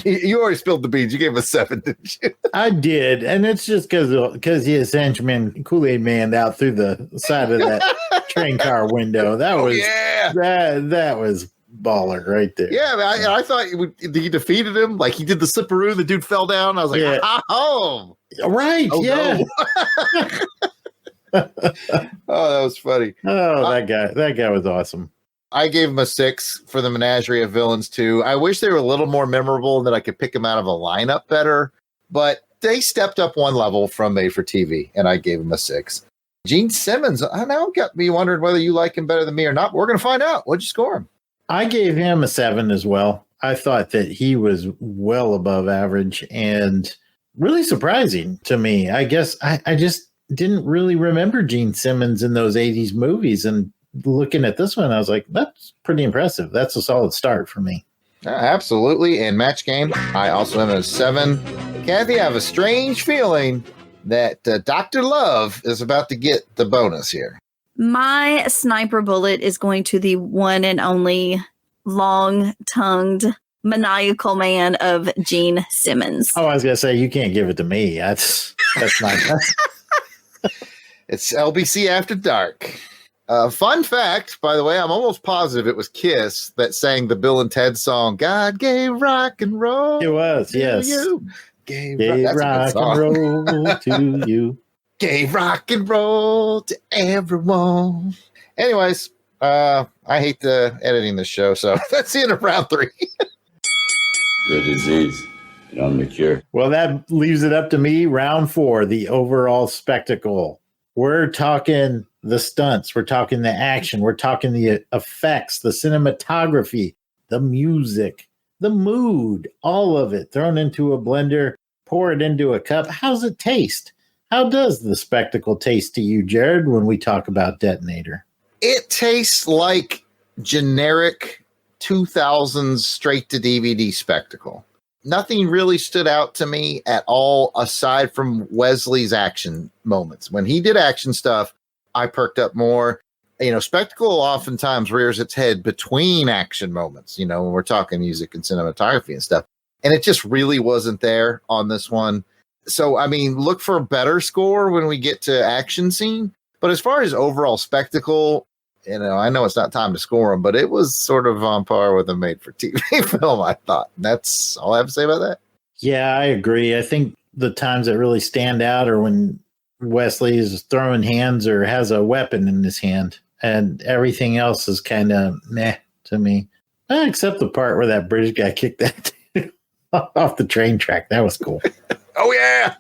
You already spilled the beans. You gave us 7, didn't you? I did, and it's just because he is henchman Kool-Aid Man out through the side of that train car window. That was that was baller right there. Yeah, man, I thought he defeated him. Like he did the slipperoo. The dude fell down. I was like, oh, right, oh, yeah. No. Oh, that was funny. Oh, that guy was awesome. I gave him a 6 for the Menagerie of Villains too. I wish they were a little more memorable and that I could pick them out of a lineup better, but they stepped up one level from Made for TV, and I gave him a 6. Gene Simmons, I now got me wondering whether you like him better than me or not, but we're going to find out. What'd you score him? I gave him a 7 as well. I thought that he was well above average and really surprising to me. I guess I just didn't really remember Gene Simmons in those 80s movies, and looking at this one, I was like, that's pretty impressive. That's a solid start for me. Absolutely. And Match Game, I also have a 7. Kathy, I have a strange feeling that Dr. Love is about to get the bonus here. My sniper bullet is going to the one and only long-tongued, maniacal man of Gene Simmons. Oh, I was going to say, you can't give it to me. That's not... It's LBC After Dark. Fun fact, by the way, I'm almost positive it was Kiss that sang the Bill and Ted song, God gave rock and roll. It was, yes. You. Gave rock and roll to you. Gave rock and roll to everyone. Anyways, I hate the editing this show, so that's the end of round 3. The disease, and on the cure. Well, that leaves it up to me. Round 4, the overall spectacle. We're talking the stunts, we're talking the action, we're talking the effects, the cinematography, the music, the mood, all of it thrown into a blender, pour it into a cup. How's it taste? How does the spectacle taste to you, Jared, when we talk about Detonator? It tastes like generic 2000s straight to DVD spectacle. Nothing really stood out to me at all aside from Wesley's action moments. When he did action stuff, I perked up more. Spectacle oftentimes rears its head between action moments, when we're talking music and cinematography and stuff. And it just really wasn't there on this one. So, look for a better score when we get to action scene. But as far as overall spectacle, I know it's not time to score them, but it was sort of on par with a made-for-TV film, I thought. That's all I have to say about that. Yeah, I agree. I think the times that really stand out are when Wesley is throwing hands or has a weapon in his hand, and everything else is kind of meh to me. Except the part where that British guy kicked that off the train track. That was cool. Oh, yeah!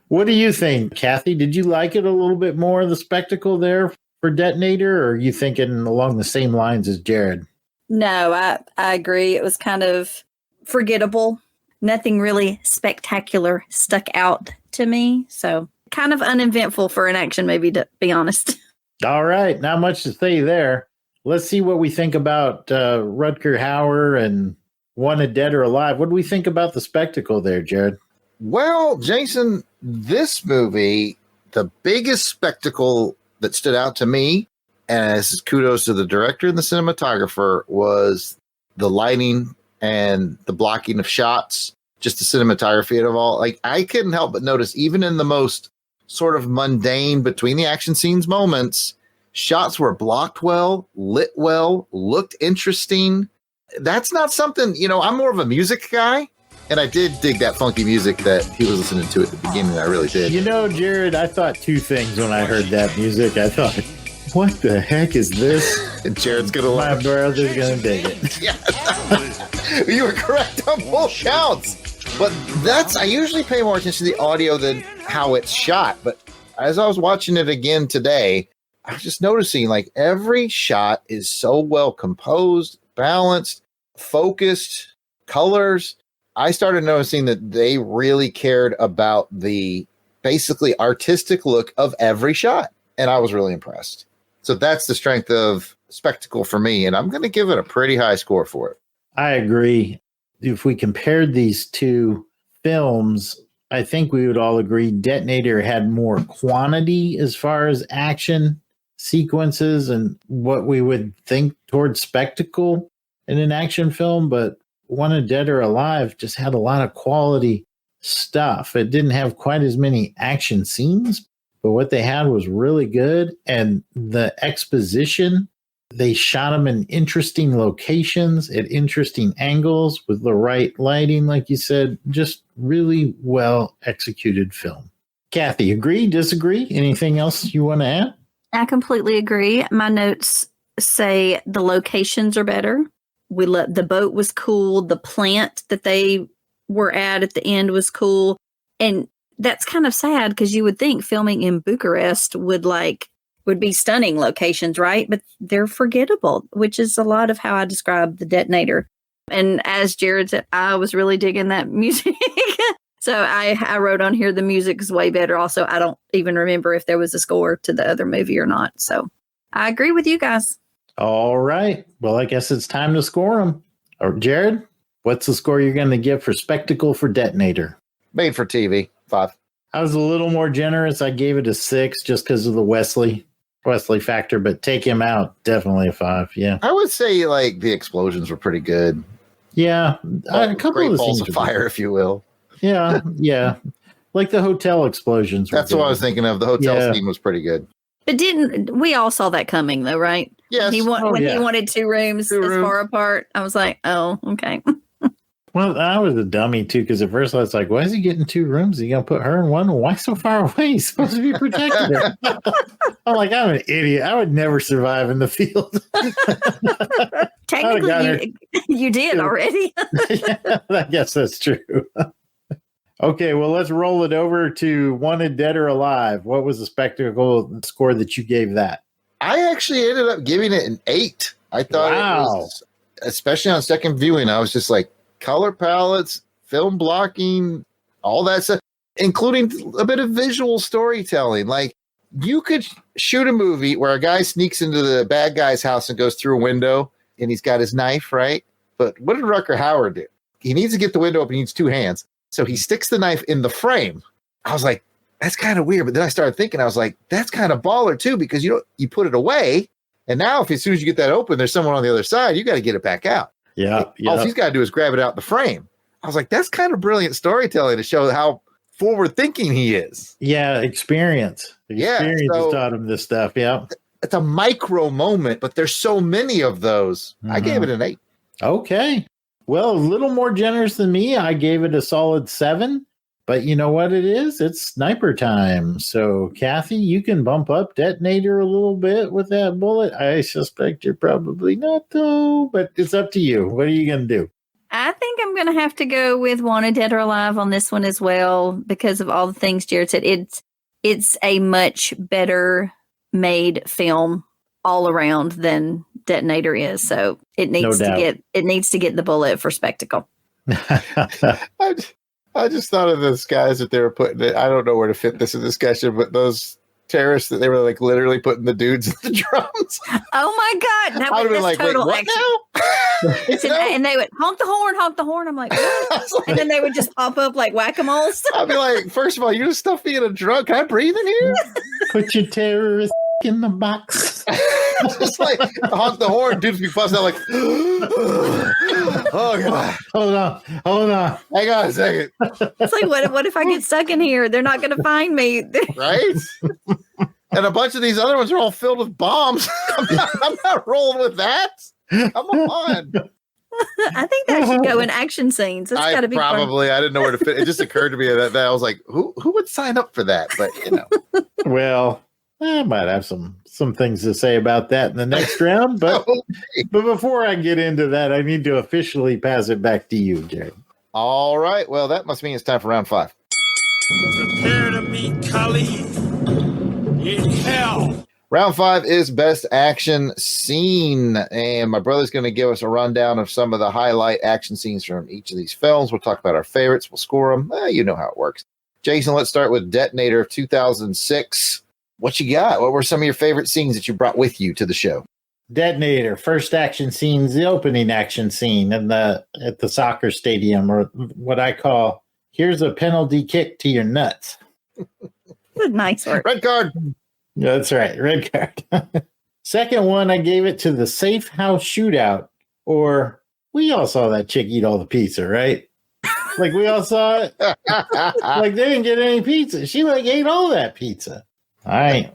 What do you think, Kathy? Did you like it a little bit more, the spectacle there for Detonator, or are you thinking along the same lines as Jared? No, I agree. It was kind of forgettable. Nothing really spectacular stuck out to me. So kind of uneventful for an action movie, to be honest. All right. Not much to say there. Let's see what we think about Rutger Hauer and Wanted Dead or Alive. What do we think about the spectacle there, Jared? Well, Jason, this movie, the biggest spectacle that stood out to me, and this is kudos to the director and the cinematographer, was the lighting and the blocking of shots, just the cinematography of all. Like, I couldn't help but notice, even in the most sort of mundane between the action scenes moments, shots were blocked well, lit well, looked interesting. That's not something, I'm more of a music guy. And I did dig that funky music that he was listening to at the beginning. I really did. Jared, I thought two things when I heard that music. I thought what the heck is this? And Jared's going to love My brother's going to dig it. Yeah. You were correct on both counts. But I usually pay more attention to the audio than how it's shot. But as I was watching it again today, I was just noticing like every shot is so well composed, balanced, focused, colors. I started noticing that they really cared about the basically artistic look of every shot. And I was really impressed. So that's the strength of spectacle for me. And I'm going to give it a pretty high score for it. I agree. If we compared these two films, I think we would all agree Detonator had more quantity as far as action sequences and what we would think towards spectacle in an action film. But Wanted Dead or Alive just had a lot of quality stuff. It didn't have quite as many action scenes, but what they had was really good. And the exposition, they shot them in interesting locations at interesting angles with the right lighting, like you said. Just really well executed film. Kathy, agree, disagree? Anything else you want to add? I completely agree. My notes say the locations are better. The boat was cool. The plant that they were at the end was cool. And that's kind of sad because you would think filming in Bucharest would be stunning locations, right? But they're forgettable, which is a lot of how I describe the Detonator. And as Jared said, I was really digging that music. So I wrote on here, the music is way better. Also, I don't even remember if there was a score to the other movie or not. So I agree with you guys. All right. Well, I guess it's time to score them. Or Jared, what's the score you're going to give for spectacle for Detonator? Made for TV, 5. I was a little more generous. I gave it a 6 just because of the Wesley factor, but take him out, definitely a 5. Yeah. I would say like the explosions were pretty good. Yeah. A couple great of the balls scenes of fire, if you will. Yeah. Yeah. Like the hotel explosions. That's what I was thinking of. The hotel scene was pretty good. But we all saw that coming though, right? Yes. He wanted 2 rooms as far apart. I was like, oh, okay. Well, I was a dummy too, because at first I was like, why is he getting 2 rooms? He gonna put her in one? Why so far away? He's supposed to be protected. I'm like, I'm an idiot. I would never survive in the field. Technically, you did already. Yeah, I guess that's true. Okay, well, let's roll it over to Wanted Dead or Alive. What was the spectacle score that you gave that? I actually ended up giving it an 8. I thought it was, especially on second viewing, I was just like, color palettes, film blocking, all that stuff, including a bit of visual storytelling. Like, you could shoot a movie where a guy sneaks into the bad guy's house and goes through a window, and he's got his knife, right? But what did Rutger Hauer do? He needs to get the window open. He needs 2 hands. So he sticks the knife in the frame. I was like, that's kind of weird. But then I started thinking, I was like, that's kind of baller too, because you put it away. And now if as soon as you get that open, there's someone on the other side, you got to get it back out. Yeah. All he's got to do is grab it out the frame. I was like, that's kind of brilliant storytelling to show how forward thinking he is. Yeah. Experience has taught him this stuff. Yeah. It's a micro moment, but there's so many of those. I gave it an 8. Okay. Well, a little more generous than me. I gave it a solid 7. But you know what it is? It's sniper time. So, Kathy, you can bump up Detonator a little bit with that bullet. I suspect you're probably not, though. But it's up to you. What are you going to do? I think I'm going to have to go with Wanted Dead or Alive on this one as well because of all the things Jared said. It's a much better made film all around than Detonator is. So it needs to get the bullet for spectacle. I just thought of those guys that they were putting it. I don't know where to fit this in discussion, but those terrorists that they were like literally putting the dudes in the drums. Oh my God. That was like, total wait, what now? And they would honk the horn. I'm like, what? And then they would just pop up like whack-a-moles. I'd be like, first of all, you just stuff me in a drug. Can I breathe in here? Put your terrorist in the box. Just like honk the horn, dudes be fussing out like, oh God. Hold on. Hang on a second. It's like, what if I get stuck in here? They're not going to find me. Right? And a bunch of these other ones are all filled with bombs. I'm not rolling with that. Come on. I think that should go in action scenes. It's got to be probably. Fun. I didn't know where to fit. It just occurred to me that I was like, who would sign up for that? But Well, I might have some things to say about that in the next round, but but before I get into that, I need to officially pass it back to you, Jay. All right. Well, that must mean it's time for round 5. Prepare to meet Kali in hell. Round 5 is best action scene, and my brother's going to give us a rundown of some of the highlight action scenes from each of these films. We'll talk about our favorites. We'll score them. You know how it works. Jason, let's start with Detonator of 2006. What you got? What were some of your favorite scenes that you brought with you to the show? Detonator, first action scene's the opening action scene at the soccer stadium, or what I call, here's a penalty kick to your nuts. Nice work. Red card. Yeah, that's right. Red card. Second one, I gave it to the safe house shootout, or we all saw that chick eat all the pizza, right? Like we all saw it. Like they didn't get any pizza. She ate all that pizza. I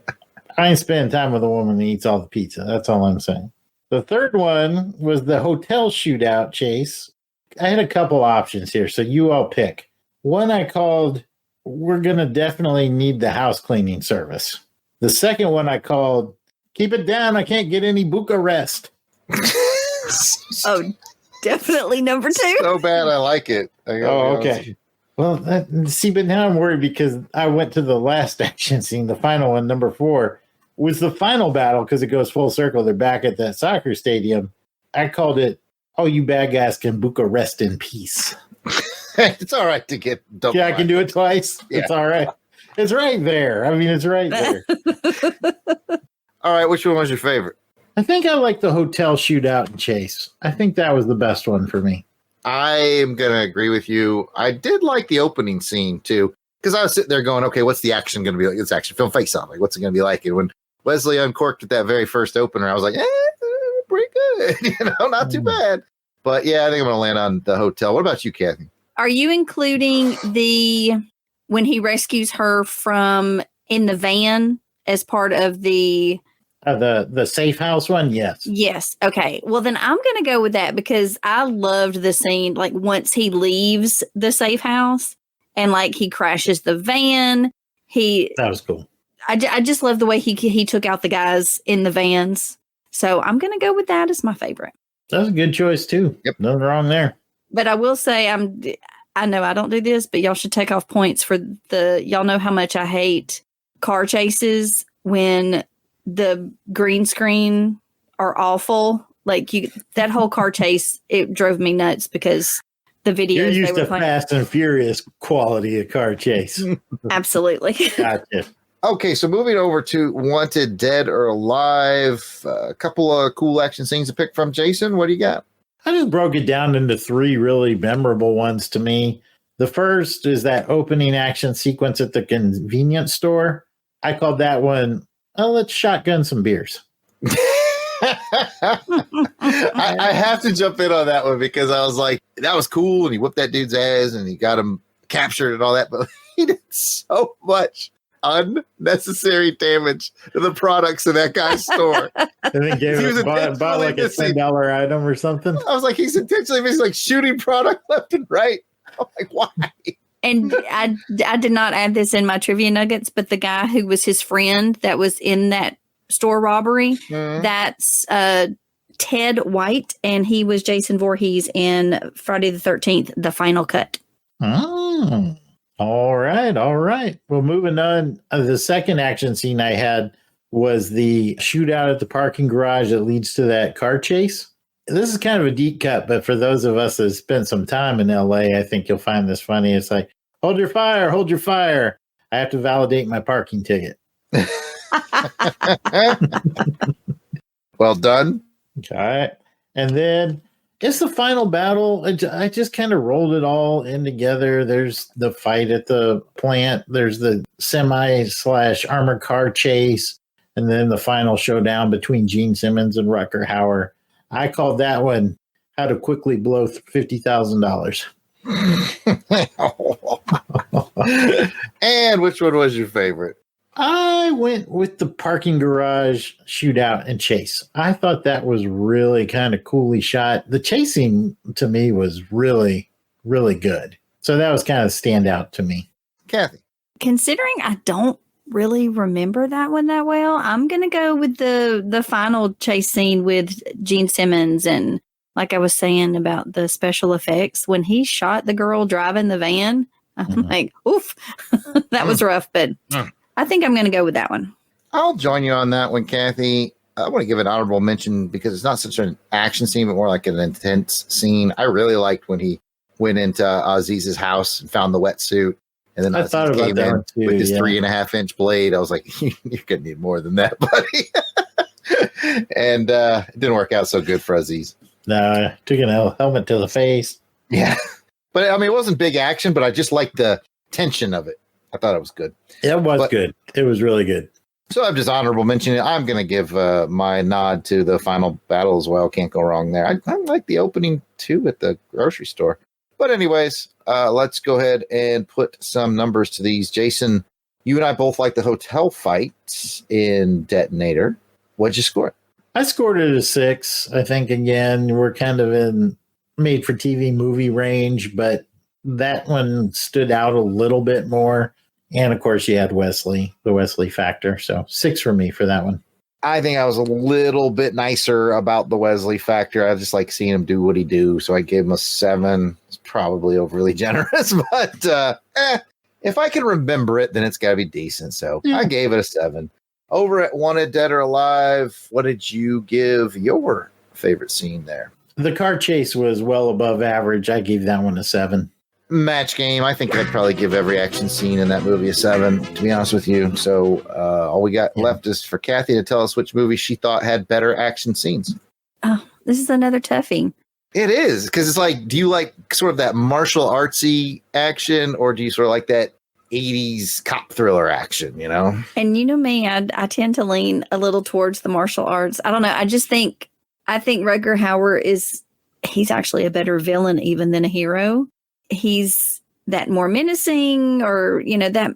ain't spending time with a woman that eats all the pizza. That's all I'm saying. The third one was the hotel shootout, Chase. I had a couple options here, so you all pick. One I called, we're going to definitely need the house cleaning service. The second one I called, keep it down, I can't get any Bucharest. Oh, definitely number 2. So bad I like it. Oh, okay. Well, but now I'm worried because I went to the last action scene, the final one, number 4, was the final battle because it goes full circle. They're back at that soccer stadium. I called it, oh, you bad guys can Bucharest in peace. It's all right to get double. Yeah, I can do it twice. Yeah. It's all right. It's right there. I mean, it's right there. All right, which one was your favorite? I think I like the hotel shootout and chase. I think that was the best one for me. I am going to agree with you. I did like the opening scene, too, because I was sitting there going, okay, what's the action going to be like? It's action film face-off. Like, what's it going to be like? And when Wesley uncorked at that very first opener, I was like, pretty good. Not too bad. But, yeah, I think I'm going to land on the hotel. What about you, Kathy? Are you including when he rescues her from in the van as part of the safe house one? Yes. Yes. Okay. Well, then I'm going to go with that because I loved the scene. Like once he leaves the safe house and like he crashes the van, that was cool. I just love the way he took out the guys in the vans. So I'm going to go with that as my favorite. That's a good choice too. Yep. Nothing wrong there. But I will say I know I don't do this, but y'all should take off points for y'all know how much I hate car chases when the green screen are awful. Like that whole car chase, it drove me nuts because the videos You're used they were to playing. Fast and Furious quality of car chase. Absolutely. Gotcha. Okay, so moving over to Wanted, Dead or Alive, a couple of cool action scenes to pick from. Jason, what do you got? I just broke it down into 3 really memorable ones to me. The first is that opening action sequence at the convenience store. I called that one, let's shotgun some beers. I have to jump in on that one because I was like, that was cool. And he whipped that dude's ass and he got him captured and all that. But he did so much unnecessary damage to the products in that guy's store. And then bought like a $10 item or something. I was like, he's intentionally like shooting product left and right. I'm like, why? And I did not add this in my trivia nuggets, but the guy who was his friend that was in that store robbery, that's Ted White, and he was Jason Voorhees in Friday the 13th, The Final Cut. Oh, all right. Well, moving on, the second action scene I had was the shootout at the parking garage that leads to that car chase. This is kind of a deep cut, but for those of us that spent some time in LA, I think you'll find this funny. It's like, hold your fire. I have to validate my parking ticket. Well done. Okay. And then it's the final battle. I just kind of rolled it all in together. There's the fight at the plant. There's the semi/armored car chase. And then the final showdown between Gene Simmons and Rutger Hauer. I called that one How to Quickly Blow $50,000. And which one was your favorite? I went with the parking garage shootout and chase. I thought that was really kind of coolly shot. The chasing to me was really, really good. So that was kind of standout to me. Kathy. Considering I don't really remember that one that well. I'm going to go with the final chase scene with Gene Simmons. And like I was saying about the special effects, when he shot the girl driving the van, I'm like, oof, that was rough. But I think I'm going to go with that one. I'll join you on that one, Kathy. I want to give an honorable mention because it's not such an action scene, but more like an intense scene. I really liked when he went into Aziz's house and found the wetsuit. And then I thought about that one too, with his 3.5-inch blade. I was like, you're going to need more than that, buddy. And it didn't work out so good for Aziz. No, I took an helmet to the face. Yeah. But I mean, it wasn't big action, but I just liked the tension of it. I thought it was good. It was good. It was really good. So I'm just honorable mentioning. I'm going to give my nod to the final battle as well. Can't go wrong there. I like the opening too at the grocery store. But anyways, let's go ahead and put some numbers to these. Jason, you and I both like the hotel fight in Detonator. What'd you score? I scored it a 6. I think, again, we're kind of in made-for-TV movie range, but that one stood out a little bit more. And, of course, you had Wesley, the Wesley factor. So 6 for me for that one. I think I was a little bit nicer about the Wesley factor. I just like seeing him do what he do. So I gave him a 7. It's probably overly generous. But if I can remember it, then it's got to be decent. So I gave it a 7. Over at Wanted, Dead or Alive, what did you give your favorite scene there? The car chase was well above average. I gave that one a 7. Match game. I think I'd probably give every action scene in that movie a 7, to be honest with you. So all we got left is for Kathy to tell us which movie she thought had better action scenes. Oh, this is another toughie. It is, because it's like, do you like sort of that martial artsy action, or do you sort of like that 80s cop thriller action, you know? And you know me, I tend to lean a little towards the martial arts. I don't know. I think Rutger Hauer he's actually a better villain even than a hero. He's that more menacing, or, you know, that,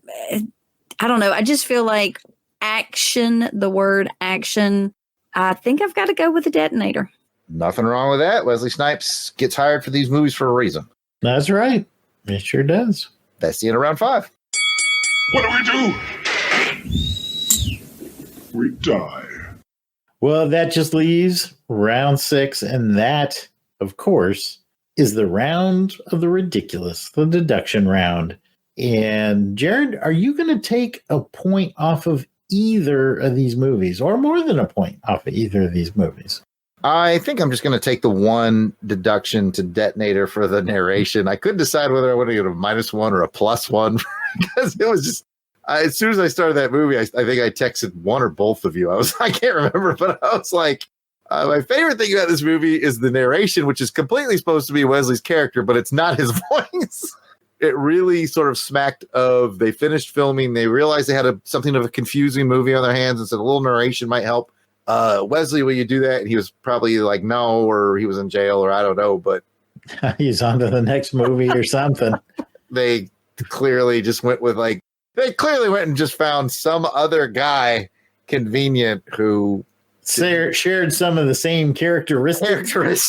I don't know. I just feel like the word action, I think I've got to go with the Detonator. Nothing wrong with that. Wesley Snipes gets hired for these movies for a reason. That's right. It sure does. That's the end of round 5. What do? We die. Well, that just leaves round 6, and that, of course, is the round of the ridiculous, the deduction round. And Jared, are you going to take a point off of either of these movies, or more than a point off of either of these movies? I think I'm just going to take the 1 deduction to Detonator for the narration. I couldn't decide whether I want to get a -1 or a +1 because it was just, as soon as I started that movie, I think I texted one or both of you. I can't remember, but I was like, my favorite thing about this movie is the narration, which is completely supposed to be Wesley's character, but it's not his voice. It really sort of smacked of, they finished filming, they realized they had something of a confusing movie on their hands, and said a little narration might help. Wesley, will you do that? And he was probably like, no, or he was in jail, or I don't know, but he's on to the next movie or something. They clearly just went and just found some other guy convenient who shared some of the same characteristics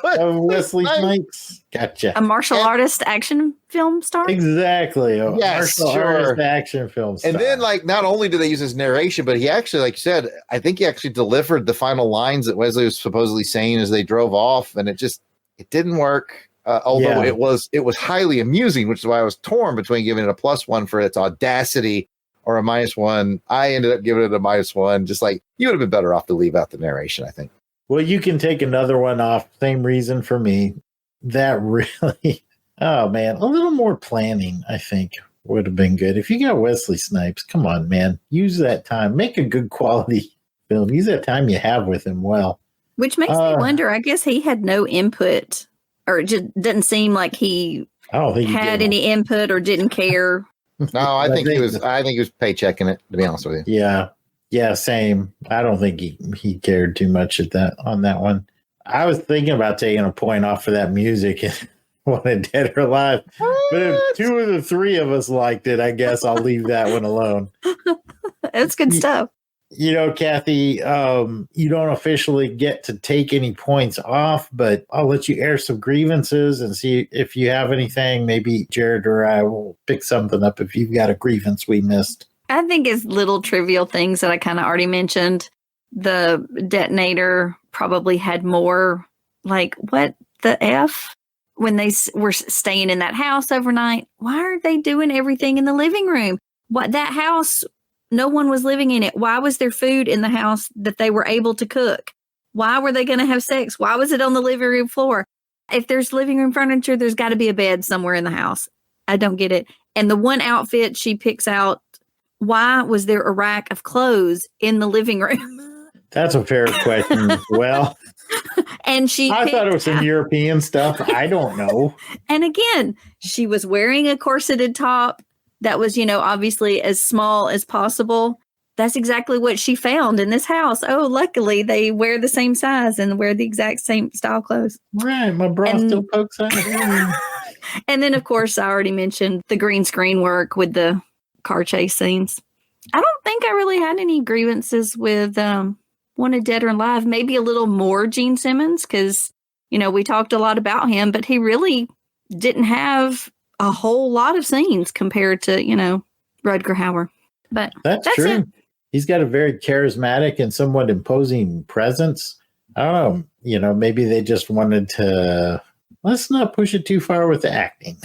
of Wesley Snipes. Gotcha. A martial artist action film star? Exactly. Martial artist action film star. And then, like, not only did they use his narration, but he actually, like you said, I think he actually delivered the final lines that Wesley was supposedly saying as they drove off, and it didn't work. Although it was highly amusing, which is why I was torn between giving it a +1 for its audacity or a -1. I ended up giving it a -1. Just like, you would have been better off to leave out the narration, I think. Well, you can take another one off. Same reason for me. That really, oh man, a little more planning, I think, would have been good. If you got Wesley Snipes, come on, man, use that time. Make a good quality film. Use that time you have with him well. Which makes me wonder, I guess he had no input, or it just doesn't seem like he had any input or didn't care. No, I think he was paychecking it, to be honest with you. Yeah, same. I don't think he cared too much on that one. I was thinking about taking a point off for that music and Wanted, Dead or Alive. But if 2 of the 3 of us liked it, I guess I'll leave that one alone. That's good stuff. You know, Kathy, you don't officially get to take any points off, but I'll let you air some grievances and see if you have anything. Maybe Jared or I will pick something up if you've got a grievance we missed. I think it's little trivial things that I kind of already mentioned. The detonator probably had more, like, what the F? When they were staying in that house overnight, why are they doing everything in the living room? What, that house, no one was living in it. Why was there food in the house that they were able to cook? Why were they going to have sex? Why was it on the living room floor? If there's living room furniture, there's got to be a bed somewhere in the house. I don't get it. And the one outfit she picks out, why was there a rack of clothes in the living room? That's a fair question as well. And I thought it was some European stuff. I don't know. And again, she was wearing a corseted top that was, obviously as small as possible. That's exactly what she found in this house. Oh, luckily they wear the same size and wear the exact same style clothes. Right. My bra still pokes out. And then, of course, I already mentioned the green screen work with the car chase scenes. I don't think I really had any grievances with Wanted Dead or Alive. Maybe a little more Gene Simmons because, we talked a lot about him, but he really didn't have a whole lot of scenes compared to, Rutger Hauer. But that's true. It. He's got a very charismatic and somewhat imposing presence. I don't know, maybe they just wanted to, let's not push it too far with the acting.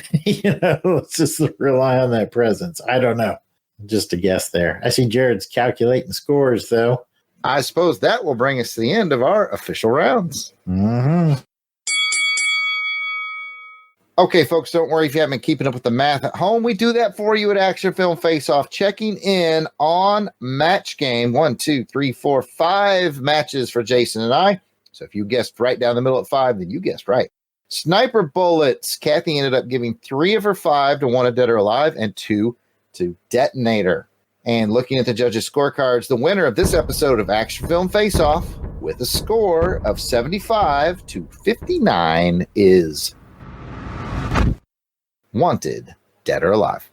Let's just rely on that presence. I don't know. Just a guess there. I see Jared's calculating scores, though. I suppose that will bring us to the end of our official rounds. Mm-hmm. Okay, folks, don't worry if you haven't been keeping up with the math at home. We do that for you at Action Film Face Off, checking in on match game 1, 2, 3, 4, 5 matches for Jason and I. So if you guessed right down the middle at 5, then you guessed right. Sniper bullets. Kathy ended up giving 3 of her 5 to Wanted Dead or Alive and 2 to Detonator. And looking at the judges' scorecards, the winner of this episode of Action Film Face Off with a score of 75 to 59 is Wanted Dead or Alive.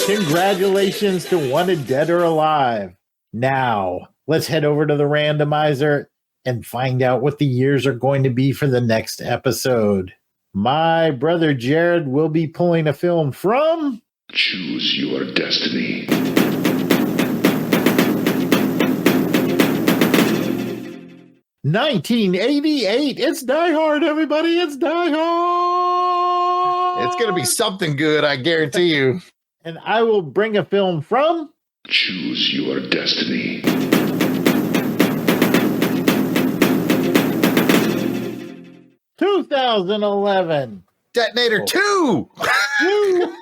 Congratulations to Wanted Dead or Alive. Now, let's head over to the randomizer and find out what the years are going to be for the next episode. My brother Jared will be pulling a film from... Choose your destiny. ...1988. It's Die Hard, everybody. It's Die Hard. It's going to be something good, I guarantee you. And I will bring a film from... Choose your destiny. 2011. Detonator 2. Woo.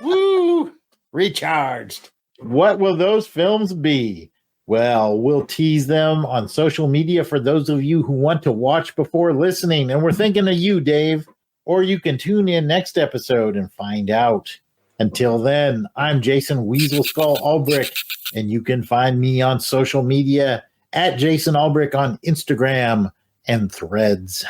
Woo. Recharged. What will those films be? Well, we'll tease them on social media for those of you who want to watch before listening. And we're thinking of you, Dave. Or you can tune in next episode and find out. Until then, I'm Jason Weasel Skull Albrecht, and you can find me on social media at Jason Albrecht on Instagram and Threads.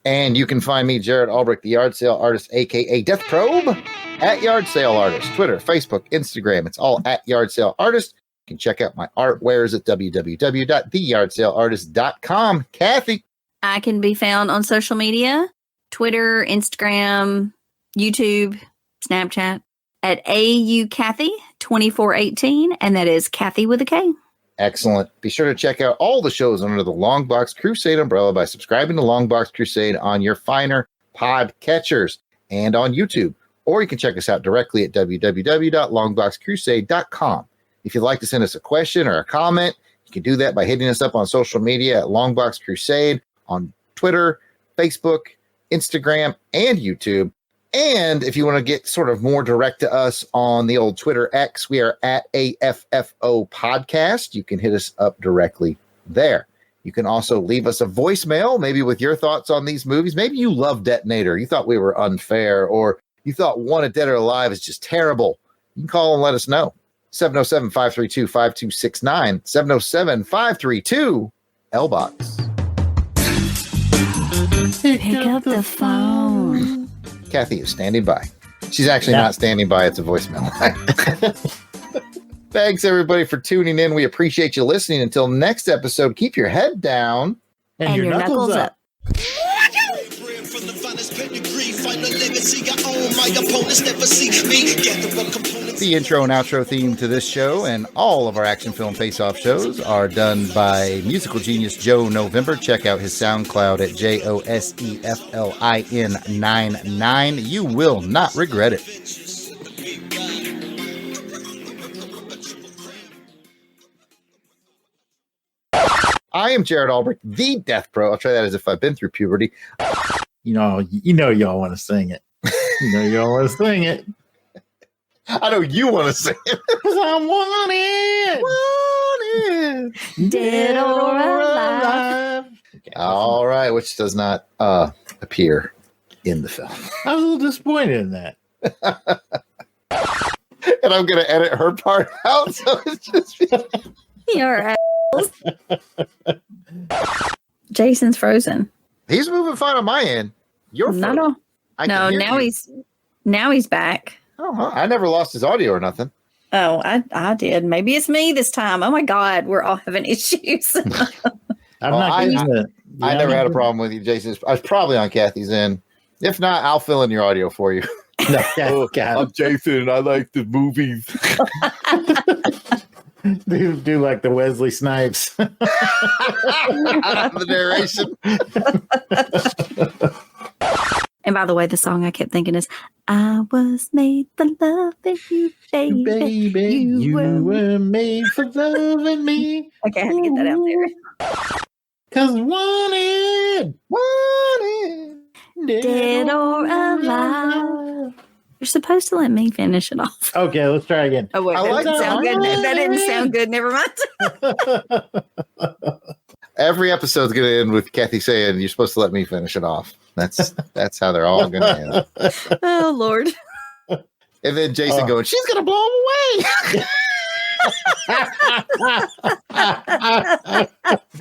And you can find me, Jared Albrecht, the Yard Sale Artist, a.k.a. Death Probe, at Yard Sale Artist. Twitter, Facebook, Instagram. It's all at Yard Sale Artist. You can check out my artwares at www.theyardsaleartist.com. Kathy. I can be found on social media, Twitter, Instagram, YouTube, Snapchat, at AUKathy2418, and that is Kathy with a K. Excellent. Be sure to check out all the shows under the Longbox Crusade umbrella by subscribing to Longbox Crusade on your finer pod catchers and on YouTube. Or you can check us out directly at www.longboxcrusade.com. If you'd like to send us a question or a comment, you can do that by hitting us up on social media at Longbox Crusade on Twitter, Facebook, Instagram, and YouTube. And if you want to get sort of more direct to us on the old Twitter X, we are at AFFO Podcast. You can hit us up directly there. You can also leave us a voicemail, maybe with your thoughts on these movies. Maybe you love Detonator. You thought we were unfair, or you thought Wanted Dead or Alive is just terrible. You can call and let us know. 707-532-5269. 707-532-LBOX. Pick up the phone. Kathy is standing by. She's actually not standing by. It's a voicemail line. Thanks, everybody, for tuning in. We appreciate you listening. Until next episode, keep your head down. And your knuckles up. The intro and outro theme to this show and all of our Action Film Face-Off shows are done by musical genius Joe November. Check out his SoundCloud at JOSEFLIN99. You will not regret it. I am Jared Albrecht, the Death Pro. I'll try that as if I've been through puberty. You know, y'all want to sing it. Y'all want to sing it. I know you want to sing it. Because I'm wanted. Dead or alive. Okay, all right, which does not appear in the film. I was a little disappointed in that. And I'm going to edit her part out. So it's just... You're Jason's frozen. He's moving fine on my end. You're frozen. No, now he's back. Oh, I never lost his audio or nothing. Oh, I did. Maybe it's me this time. Oh my God, we're all having issues. I never had a problem with you, Jason. I was probably on Kathy's end. If not, I'll fill in your audio for you. No, I'm Jason and I like the movies. do like the Wesley Snipes. The narration. And by the way, the song I kept thinking is I was made for loving you, baby. You were made for loving me. Okay, I had to get that out there. 'Cause wanted. Dead or alive. You're supposed to let me finish it off. Okay, let's try again. Oh, wait, that didn't sound good. That didn't sound good. Never mind. Every episode's going to end with Kathy saying, you're supposed to let me finish it off. That's how they're all going to end. Oh, Lord. And then Jason going, she's going to blow him away.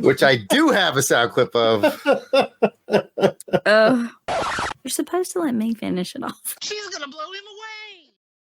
Which I do have a sound clip of. You're supposed to let me finish it off. She's going to blow him away.